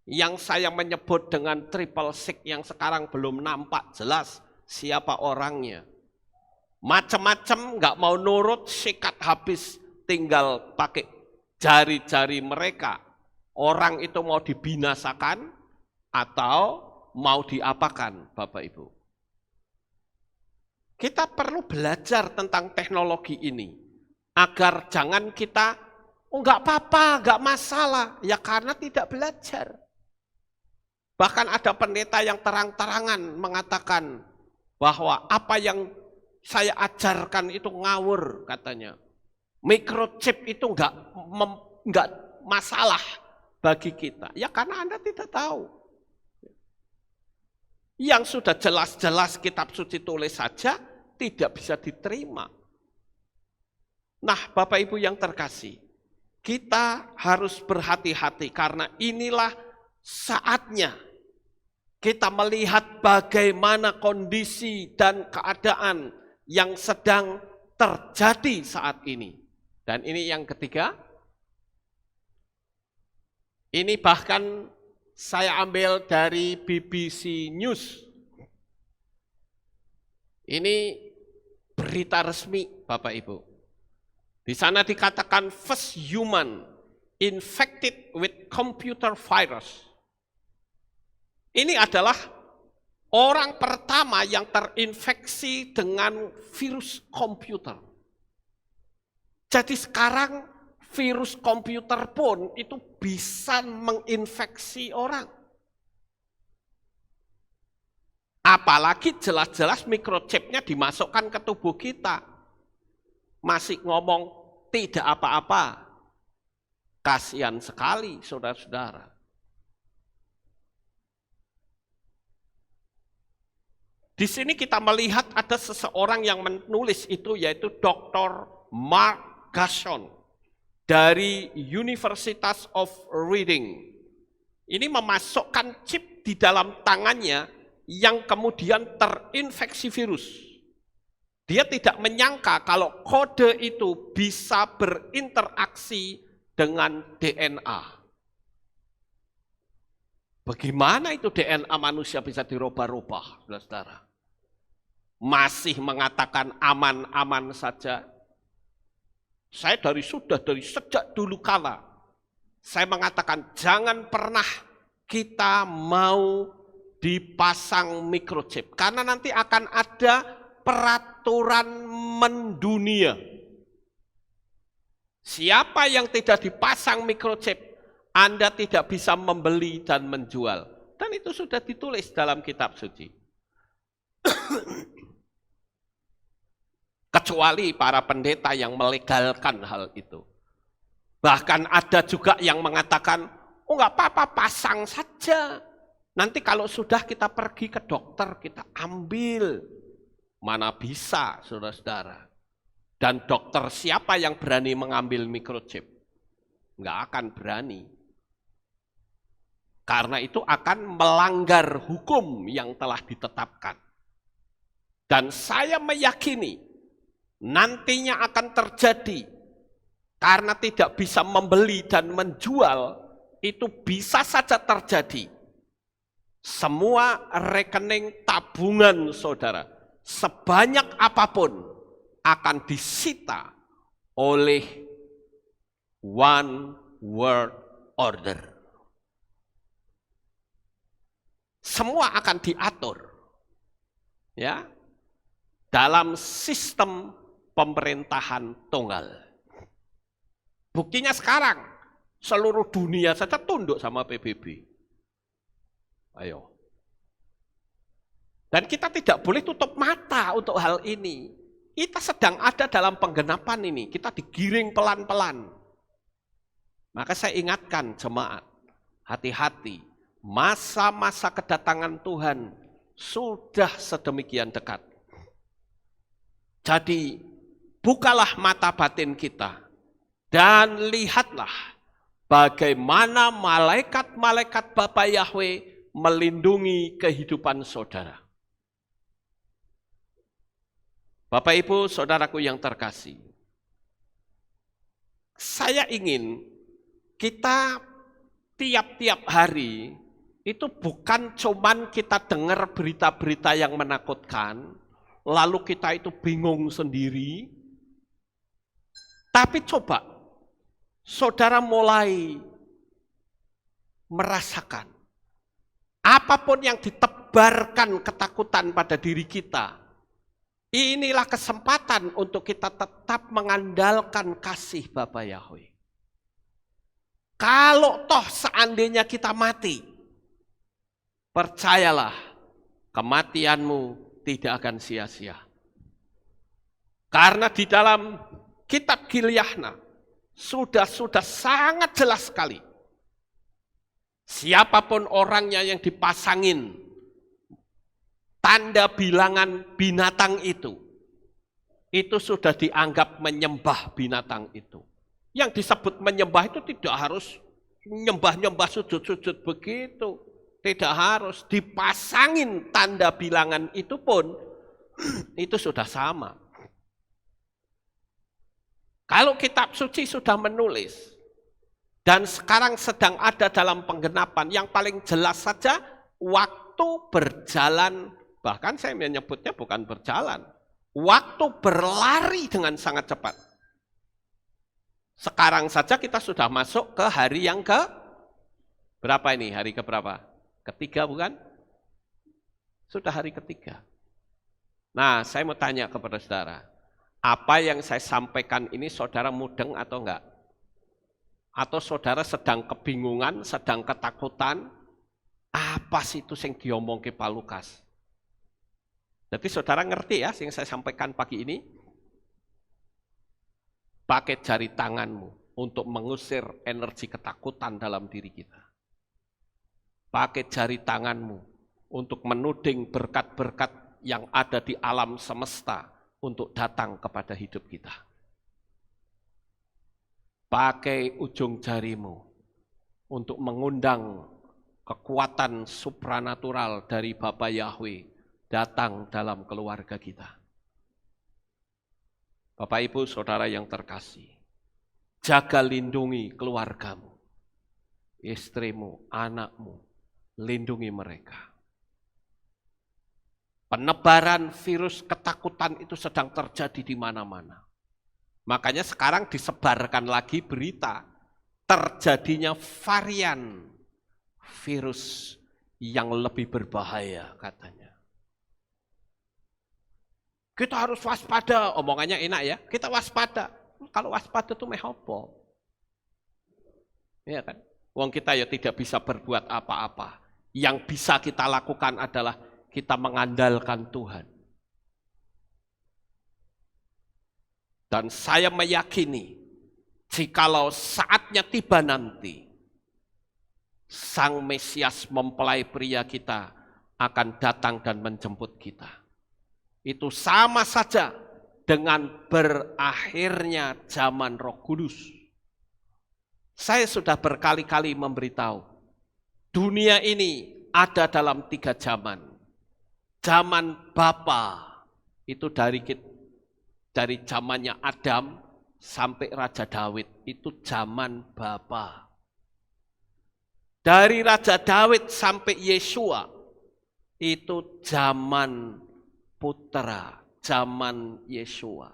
yang saya menyebut dengan triple six yang sekarang belum nampak jelas siapa orangnya. Macam-macam nggak mau nurut, sikat habis, tinggal pakai jari-jari mereka. Orang itu mau dibinasakan atau mau diapakan, Bapak Ibu. Kita perlu belajar tentang teknologi ini. Agar jangan kita, enggak apa-apa, enggak masalah. Ya karena tidak belajar. Bahkan ada pendeta yang terang-terangan mengatakan bahwa apa yang saya ajarkan itu ngawur katanya. Microchip itu enggak masalah bagi kita. Ya karena Anda tidak tahu. Yang sudah jelas-jelas kitab suci tulis saja tidak bisa diterima. Nah, Bapak Ibu yang terkasih, kita harus berhati-hati karena inilah saatnya kita melihat bagaimana kondisi dan keadaan yang sedang terjadi saat ini. Dan ini yang ketiga, ini bahkan saya ambil dari BBC News. Ini berita resmi, Bapak Ibu. Di sana dikatakan first human infected with computer virus. Ini adalah orang pertama yang terinfeksi dengan virus komputer. Jadi sekarang virus komputer pun itu bisa menginfeksi orang. Apalagi jelas-jelas microchipnya dimasukkan ke tubuh kita. Masih ngomong tidak apa-apa. Kasihan sekali saudara-saudara. Di sini kita melihat ada seseorang yang menulis itu yaitu Dr. Mark Gasson dari University of Reading. Ini memasukkan chip di dalam tangannya yang kemudian terinfeksi virus. Dia tidak menyangka kalau kode itu bisa berinteraksi dengan DNA. Bagaimana itu DNA manusia bisa dirubah-rubah, saudara? Masih mengatakan aman-aman saja. Saya dari sejak dulu kala, saya mengatakan jangan pernah kita mau dipasang microchip. Karena nanti akan ada peraturan mendunia. Siapa yang tidak dipasang microchip, Anda tidak bisa membeli dan menjual. Dan itu sudah ditulis dalam kitab suci. Kecuali para pendeta yang melegalkan hal itu. Bahkan ada juga yang mengatakan, oh nggak apa-apa, pasang saja. Nanti kalau sudah kita pergi ke dokter, kita ambil. Mana bisa, saudara-saudara. Dan dokter siapa yang berani mengambil microchip? Nggak akan berani. Karena itu akan melanggar hukum yang telah ditetapkan. Dan saya meyakini nantinya akan terjadi. Karena tidak bisa membeli dan menjual, itu bisa saja terjadi. Semua rekening tabungan saudara, sebanyak apapun, akan disita oleh one world order. Semua akan diatur ya dalam sistem pemerintahan tunggal. Buktinya sekarang seluruh dunia saja tunduk sama PBB. Ayo. Dan kita tidak boleh tutup mata untuk hal ini. Kita sedang ada dalam penggenapan ini, kita digiring pelan-pelan. Maka saya ingatkan jemaat, hati-hati, masa-masa kedatangan Tuhan sudah sedemikian dekat. Jadi, bukalah mata batin kita, dan lihatlah bagaimana malaikat-malaikat Bapa Yahweh melindungi kehidupan saudara. Bapak Ibu, saudaraku yang terkasih, saya ingin kita tiap-tiap hari itu bukan cuman kita dengar berita-berita yang menakutkan, lalu kita itu bingung sendiri, tapi coba saudara mulai merasakan apapun yang ditebarkan ketakutan pada diri kita. Inilah kesempatan untuk kita tetap mengandalkan kasih Bapa Yahweh. Kalau toh seandainya kita mati, percayalah kematianmu tidak akan sia-sia. Karena di dalam kitab Gilyahna sudah sangat jelas sekali. Siapapun orangnya yang dipasangin tanda bilangan binatang itu sudah dianggap menyembah binatang itu. Yang disebut menyembah itu tidak harus nyembah-nyembah sujud-sujud begitu. Tidak harus dipasangin tanda bilangan itu pun itu sudah sama. Kalau kitab suci sudah menulis dan sekarang sedang ada dalam penggenapan, yang paling jelas saja waktu berjalan, bahkan saya menyebutnya bukan berjalan, waktu berlari dengan sangat cepat. Sekarang saja kita sudah masuk ke hari yang ke berapa ini? Hari ke berapa? Ketiga bukan? Sudah hari ketiga. Nah, saya mau tanya kepada saudara, apa yang saya sampaikan ini saudara mudeng atau enggak? Atau saudara sedang kebingungan, sedang ketakutan? Apa sih itu yang diomongke Pak Lukas? Jadi saudara ngerti ya yang saya sampaikan pagi ini? Pakai jari tanganmu untuk mengusir energi ketakutan dalam diri kita. Pakai jari tanganmu untuk menuding berkat-berkat yang ada di alam semesta untuk datang kepada hidup kita. Pakai ujung jarimu untuk mengundang kekuatan supranatural dari Bapa Yahweh datang dalam keluarga kita. Bapak Ibu Saudara yang terkasih, jaga lindungi keluargamu, istrimu, anakmu, lindungi mereka. Penebaran virus ketakutan itu sedang terjadi di mana-mana. Makanya sekarang disebarkan lagi berita terjadinya varian virus yang lebih berbahaya katanya. Kita harus waspada, omongannya enak ya, kita waspada. Kalau waspada itu mehopo. Iya kan? Wong kita ya tidak bisa berbuat apa-apa. Yang bisa kita lakukan adalah kita mengandalkan Tuhan. Dan saya meyakini, jikalau saatnya tiba nanti, Sang Mesias mempelai pria kita akan datang dan menjemput kita. Itu sama saja dengan berakhirnya zaman Roh Kudus. Saya sudah berkali-kali memberitahu, dunia ini ada dalam 3 zaman. Zaman Bapa, itu dari zamannya Adam sampai Raja Daud, itu zaman Bapa. Dari Raja Daud sampai Yesua, itu zaman Putra, zaman Yesua.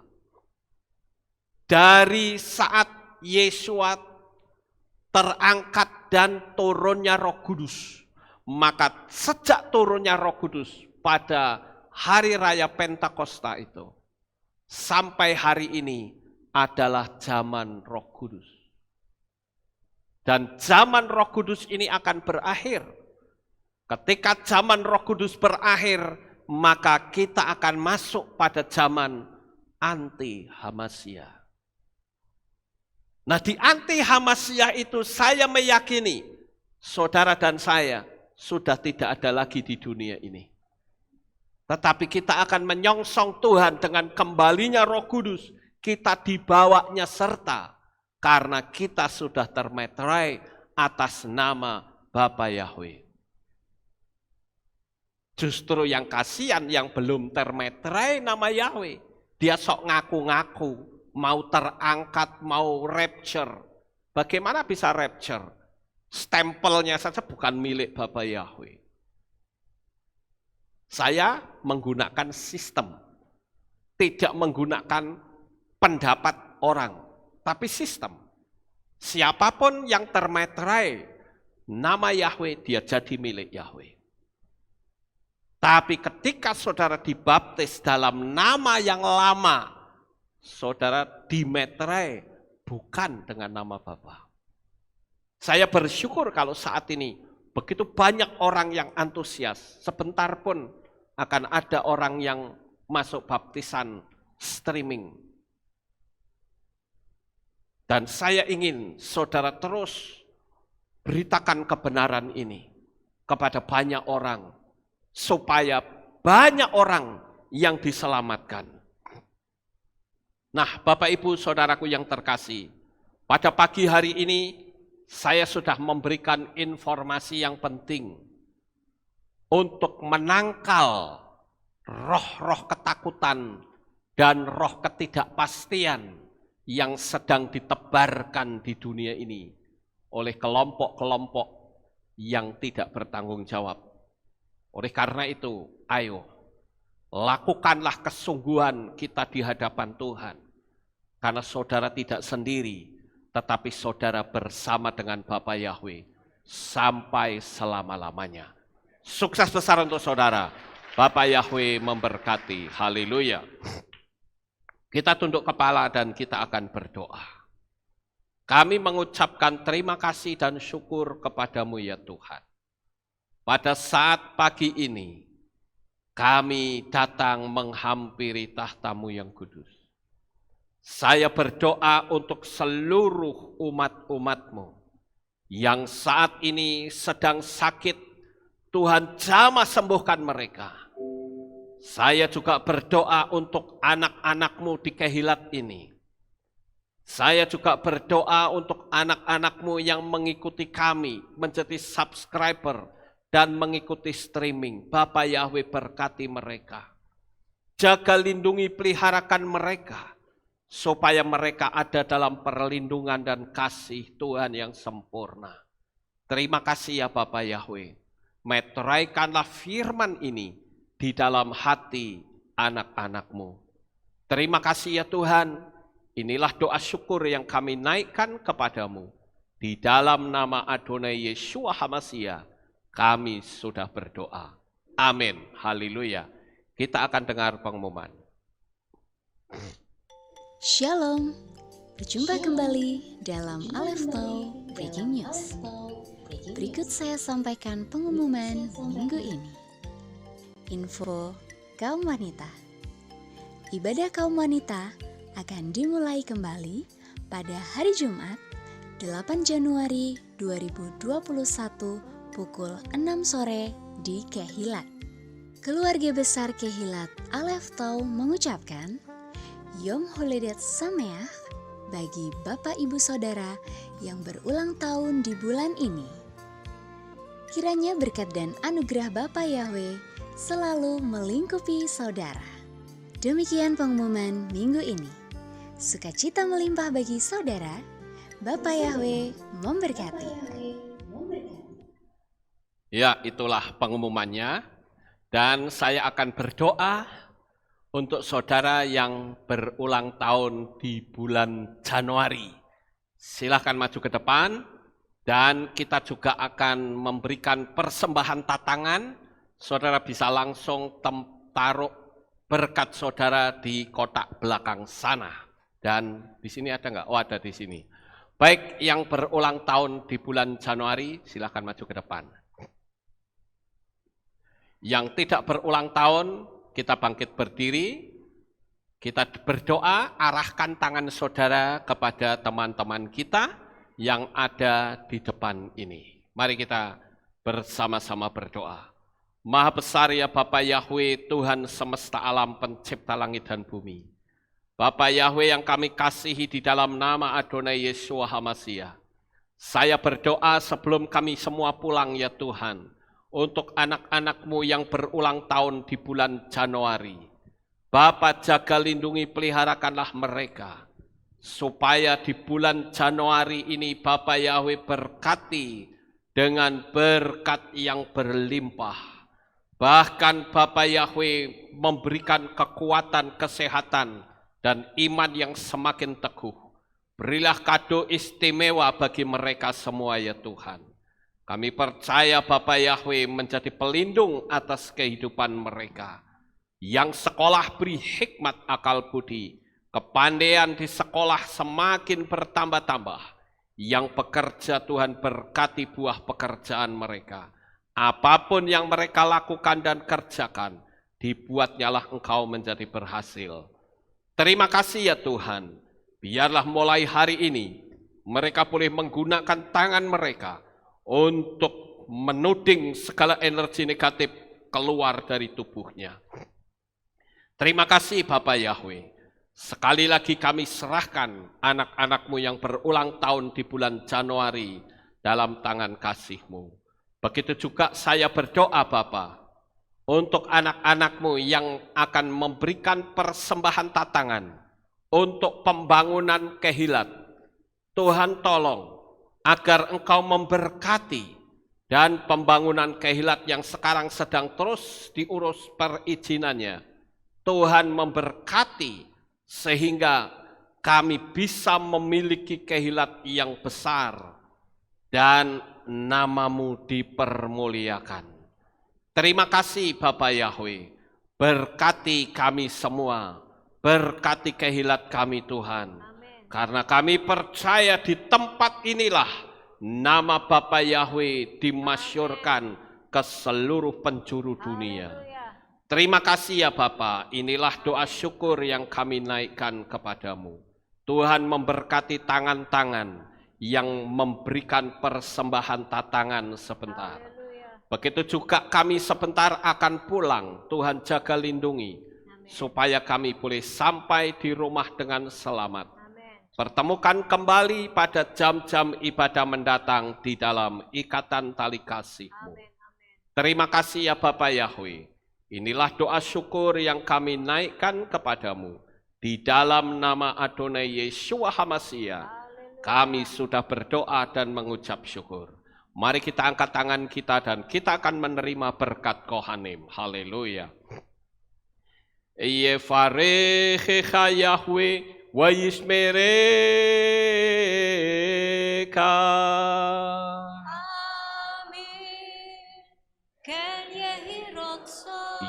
Dari saat Yesua terangkat dan turunnya Roh Kudus, maka sejak turunnya Roh Kudus pada hari raya Pentakosta itu, sampai hari ini adalah zaman Roh Kudus. Dan zaman Roh Kudus ini akan berakhir. Ketika zaman Roh Kudus berakhir, maka kita akan masuk pada zaman anti-Hamasya. Nah, di anti-Hamasya itu saya meyakini saudara dan saya sudah tidak ada lagi di dunia ini. Tetapi kita akan menyongsong Tuhan dengan kembalinya Roh Kudus. Kita dibawanya serta karena kita sudah termeterai atas nama Bapa Yahweh. Justru yang kasihan yang belum termeterai nama Yahweh. Dia sok ngaku-ngaku, mau terangkat, mau rapture. Bagaimana bisa rapture? Stempelnya saja bukan milik Bapa Yahweh. Saya menggunakan sistem, tidak menggunakan pendapat orang, tapi sistem. Siapapun yang termeterai nama Yahweh, dia jadi milik Yahweh. Tapi ketika saudara dibaptis dalam nama yang lama, saudara dimeterai bukan dengan nama Bapa. Saya bersyukur kalau saat ini begitu banyak orang yang antusias. Sebentar pun akan ada orang yang masuk baptisan streaming. Dan saya ingin saudara terus beritakan kebenaran ini kepada banyak orang, supaya banyak orang yang diselamatkan. Nah, Bapak Ibu Saudaraku yang terkasih, pada pagi hari ini saya sudah memberikan informasi yang penting untuk menangkal roh-roh ketakutan dan roh ketidakpastian yang sedang ditebarkan di dunia ini oleh kelompok-kelompok yang tidak bertanggung jawab. Oleh karena itu, ayo, lakukanlah kesungguhan kita di hadapan Tuhan. Karena saudara tidak sendiri, tetapi saudara bersama dengan Bapa Yahweh sampai selama-lamanya. Sukses besar untuk saudara. Bapa Yahweh memberkati. Haleluya. Kita tunduk kepala dan kita akan berdoa. Kami mengucapkan terima kasih dan syukur kepadamu ya Tuhan. Pada saat pagi ini, kami datang menghampiri tahta-Mu yang kudus. Saya berdoa untuk seluruh umat-umat-Mu yang saat ini sedang sakit, Tuhan jamah sembuhkan mereka. Saya juga berdoa untuk anak-anak-Mu di Kehilat ini. Saya juga berdoa untuk anak-anak-Mu yang mengikuti kami, menjadi subscriber dan mengikuti streaming. Bapa Yahweh, berkati mereka. Jaga, lindungi, peliharakan mereka, supaya mereka ada dalam perlindungan dan kasih Tuhan yang sempurna. Terima kasih ya Bapa Yahweh. Meteraikanlah firman ini di dalam hati anak-anak-Mu. Terima kasih ya Tuhan. Inilah doa syukur yang kami naikkan kepadamu. Di dalam nama Adonai Yeshua HaMashiach, kami sudah berdoa. Amin. Haleluya. Kita akan dengar pengumuman. Shalom. Berjumpa kembali dalam Aleph Tau Breaking News. Berikut saya sampaikan pengumuman minggu ini. Info kaum wanita. Ibadah kaum wanita akan dimulai kembali pada hari Jumat 8 Januari 2021 pukul 6 sore di Kehilat. Keluarga besar Kehilat Aleph Tau mengucapkan Yom Holedet Sameach bagi Bapak Ibu Saudara yang berulang tahun di bulan ini. Kiranya berkat dan anugerah Bapa Yahweh selalu melingkupi saudara. Demikian pengumuman minggu ini. Sukacita melimpah bagi saudara. Bapa Yahweh memberkati. Ya, itulah pengumumannya. Dan saya akan berdoa untuk saudara yang berulang tahun di bulan Januari. Silakan maju ke depan. Dan kita juga akan memberikan persembahan tatangan. Saudara bisa langsung taruh berkat saudara di kotak belakang sana. Dan di sini ada nggak? Oh, ada di sini. Baik, yang berulang tahun di bulan Januari, silakan maju ke depan. Yang tidak berulang tahun, kita bangkit berdiri. Kita berdoa, arahkan tangan saudara kepada teman-teman kita yang ada di depan ini. Mari kita bersama-sama berdoa. Maha besar ya Bapa Yahweh, Tuhan semesta alam, pencipta langit dan bumi. Bapa Yahweh yang kami kasihi, di dalam nama Adonai Yeshua HaMashiach, saya berdoa sebelum kami semua pulang ya Tuhan, untuk anak-anak-Mu yang berulang tahun di bulan Januari. Bapa, jaga, lindungi, peliharakanlah mereka, supaya di bulan Januari ini Bapa Yahweh berkati dengan berkat yang berlimpah. Bahkan Bapa Yahweh memberikan kekuatan, kesehatan, dan iman yang semakin teguh. Berilah kado istimewa bagi mereka semua ya Tuhan. Kami percaya Bapa Yahweh menjadi pelindung atas kehidupan mereka. Yang sekolah beri hikmat akal budi. Kepandaian di sekolah semakin bertambah-tambah. Yang bekerja Tuhan berkati buah pekerjaan mereka. Apapun yang mereka lakukan dan kerjakan, dibuatnyalah Engkau menjadi berhasil. Terima kasih ya Tuhan, biarlah mulai hari ini mereka boleh menggunakan tangan mereka untuk menuding segala energi negatif keluar dari tubuhnya. Terima kasih Bapa Yahweh, sekali lagi kami serahkan anak-anak-Mu yang berulang tahun di bulan Januari dalam tangan kasih-Mu. Begitu juga saya berdoa Bapa, untuk anak-anak-Mu yang akan memberikan persembahan tatangan untuk pembangunan Kehilat. Tuhan tolong agar Engkau memberkati dan pembangunan Kehilat yang sekarang sedang terus diurus perizinannya. Tuhan memberkati sehingga kami bisa memiliki Kehilat yang besar dan nama-Mu dipermuliakan. Terima kasih Bapa Yahweh, berkati kami semua, berkati Kehilat kami Tuhan. Amen. Karena kami percaya di tempat inilah nama Bapa Yahweh dimasyurkan ke seluruh penjuru dunia. Terima kasih ya Bapa, inilah doa syukur yang kami naikkan kepadamu. Tuhan memberkati tangan-tangan yang memberikan persembahan tatangan sebentar. Begitu juga kami sebentar akan pulang, Tuhan jaga lindungi, supaya kami boleh sampai di rumah dengan selamat. Pertemukan kembali pada jam-jam ibadah mendatang di dalam ikatan tali kasih-Mu. Terima kasih ya Bapa Yahweh. Inilah doa syukur yang kami naikkan kepadamu. Di dalam nama Adonai Yeshua HaMashiach, kami sudah berdoa dan mengucap syukur. Mari kita angkat tangan kita dan kita akan menerima berkat Kohanim. Haleluya. Yevarechecha Yahweh wa yishmereka.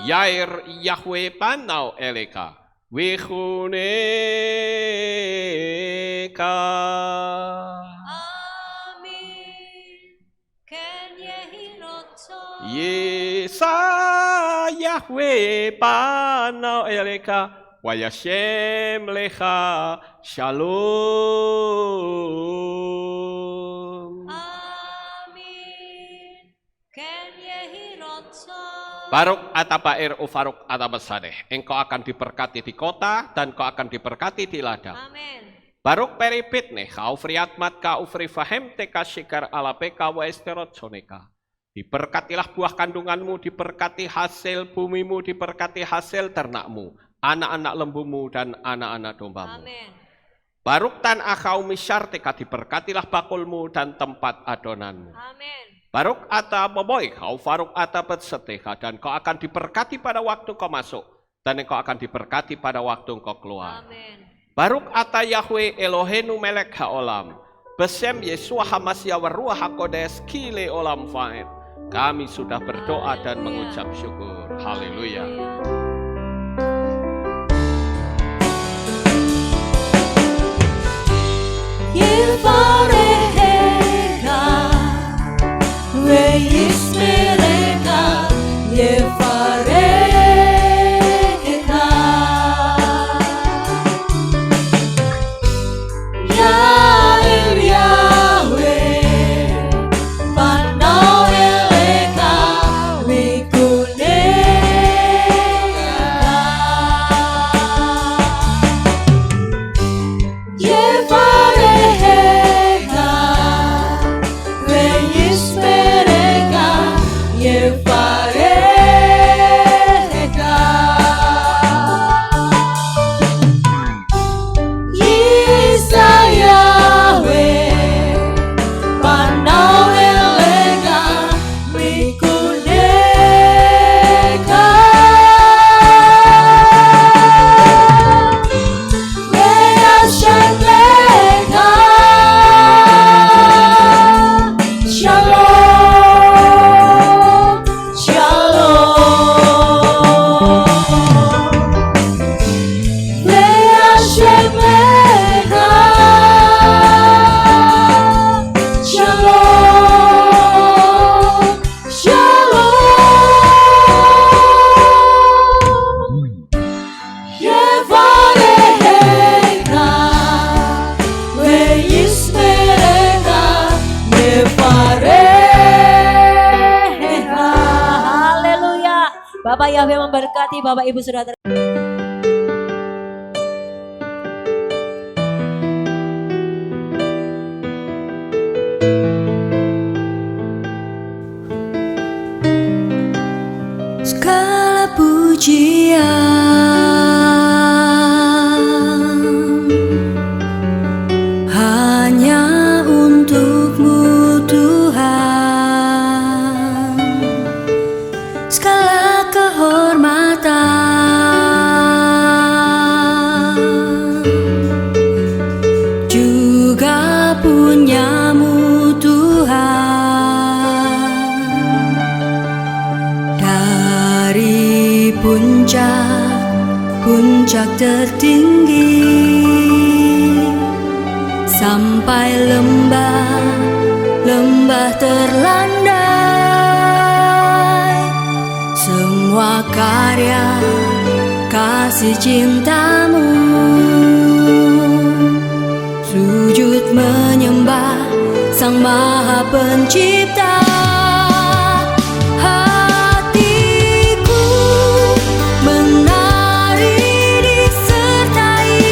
Yair Yahweh panau eleka wechuneka. Yesa Yahweh panau eleka wa yashem lecha shalom. Baruk atabair ufaruk atabasadeh. Engkau akan diberkati di kota dan kau akan diberkati di ladang. Amin. Baruk peripit nih, kau friatmat kau fri fahem teka shikar alapeka wa esterot soneka. Diberkatilah buah kandunganmu, diberkati hasil bumimu, diberkati hasil ternakmu, anak-anak lembumu dan anak-anak dombamu. Amin. Baruk tan akau misyar teka, diberkatilah bakulmu dan tempat adonanmu. Amin. Baruk ata boboy, kau faruk ata betseteha, dan kau akan diberkati pada waktu kau masuk, dan engkau akan diberkati pada waktu engkau keluar. Amin. Baruk ata Yahweh Elohenu melek haolam, besem Yeshua HaMashiach waruah hakodes kile olam faed. Kami sudah berdoa dan mengucap syukur. Haleluya. Bapak Yahweh memberkati Bapak Ibu Saudara. Segala pujian hanya untuk-Mu Tuhan, segala kehormatan juga punya-Mu Tuhan. Dari puncak tertinggi sampai lembah terlandai, semua karya kasih cinta-Mu, sujud menyembah Sang Maha Pencipta. Menari disertai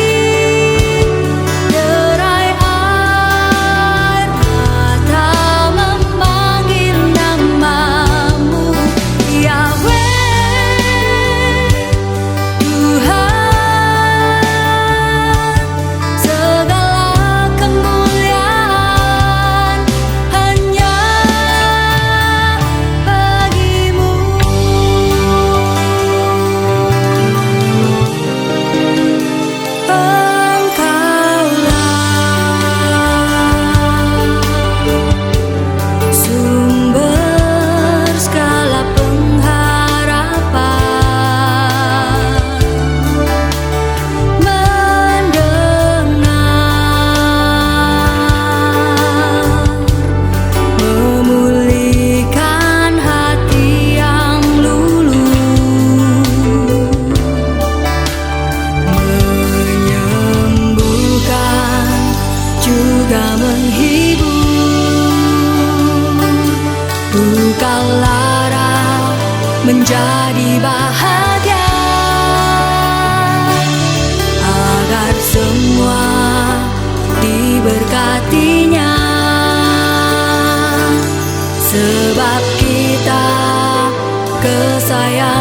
menjadi bahagia, agar semua diberkatinya, sebab kita kesayang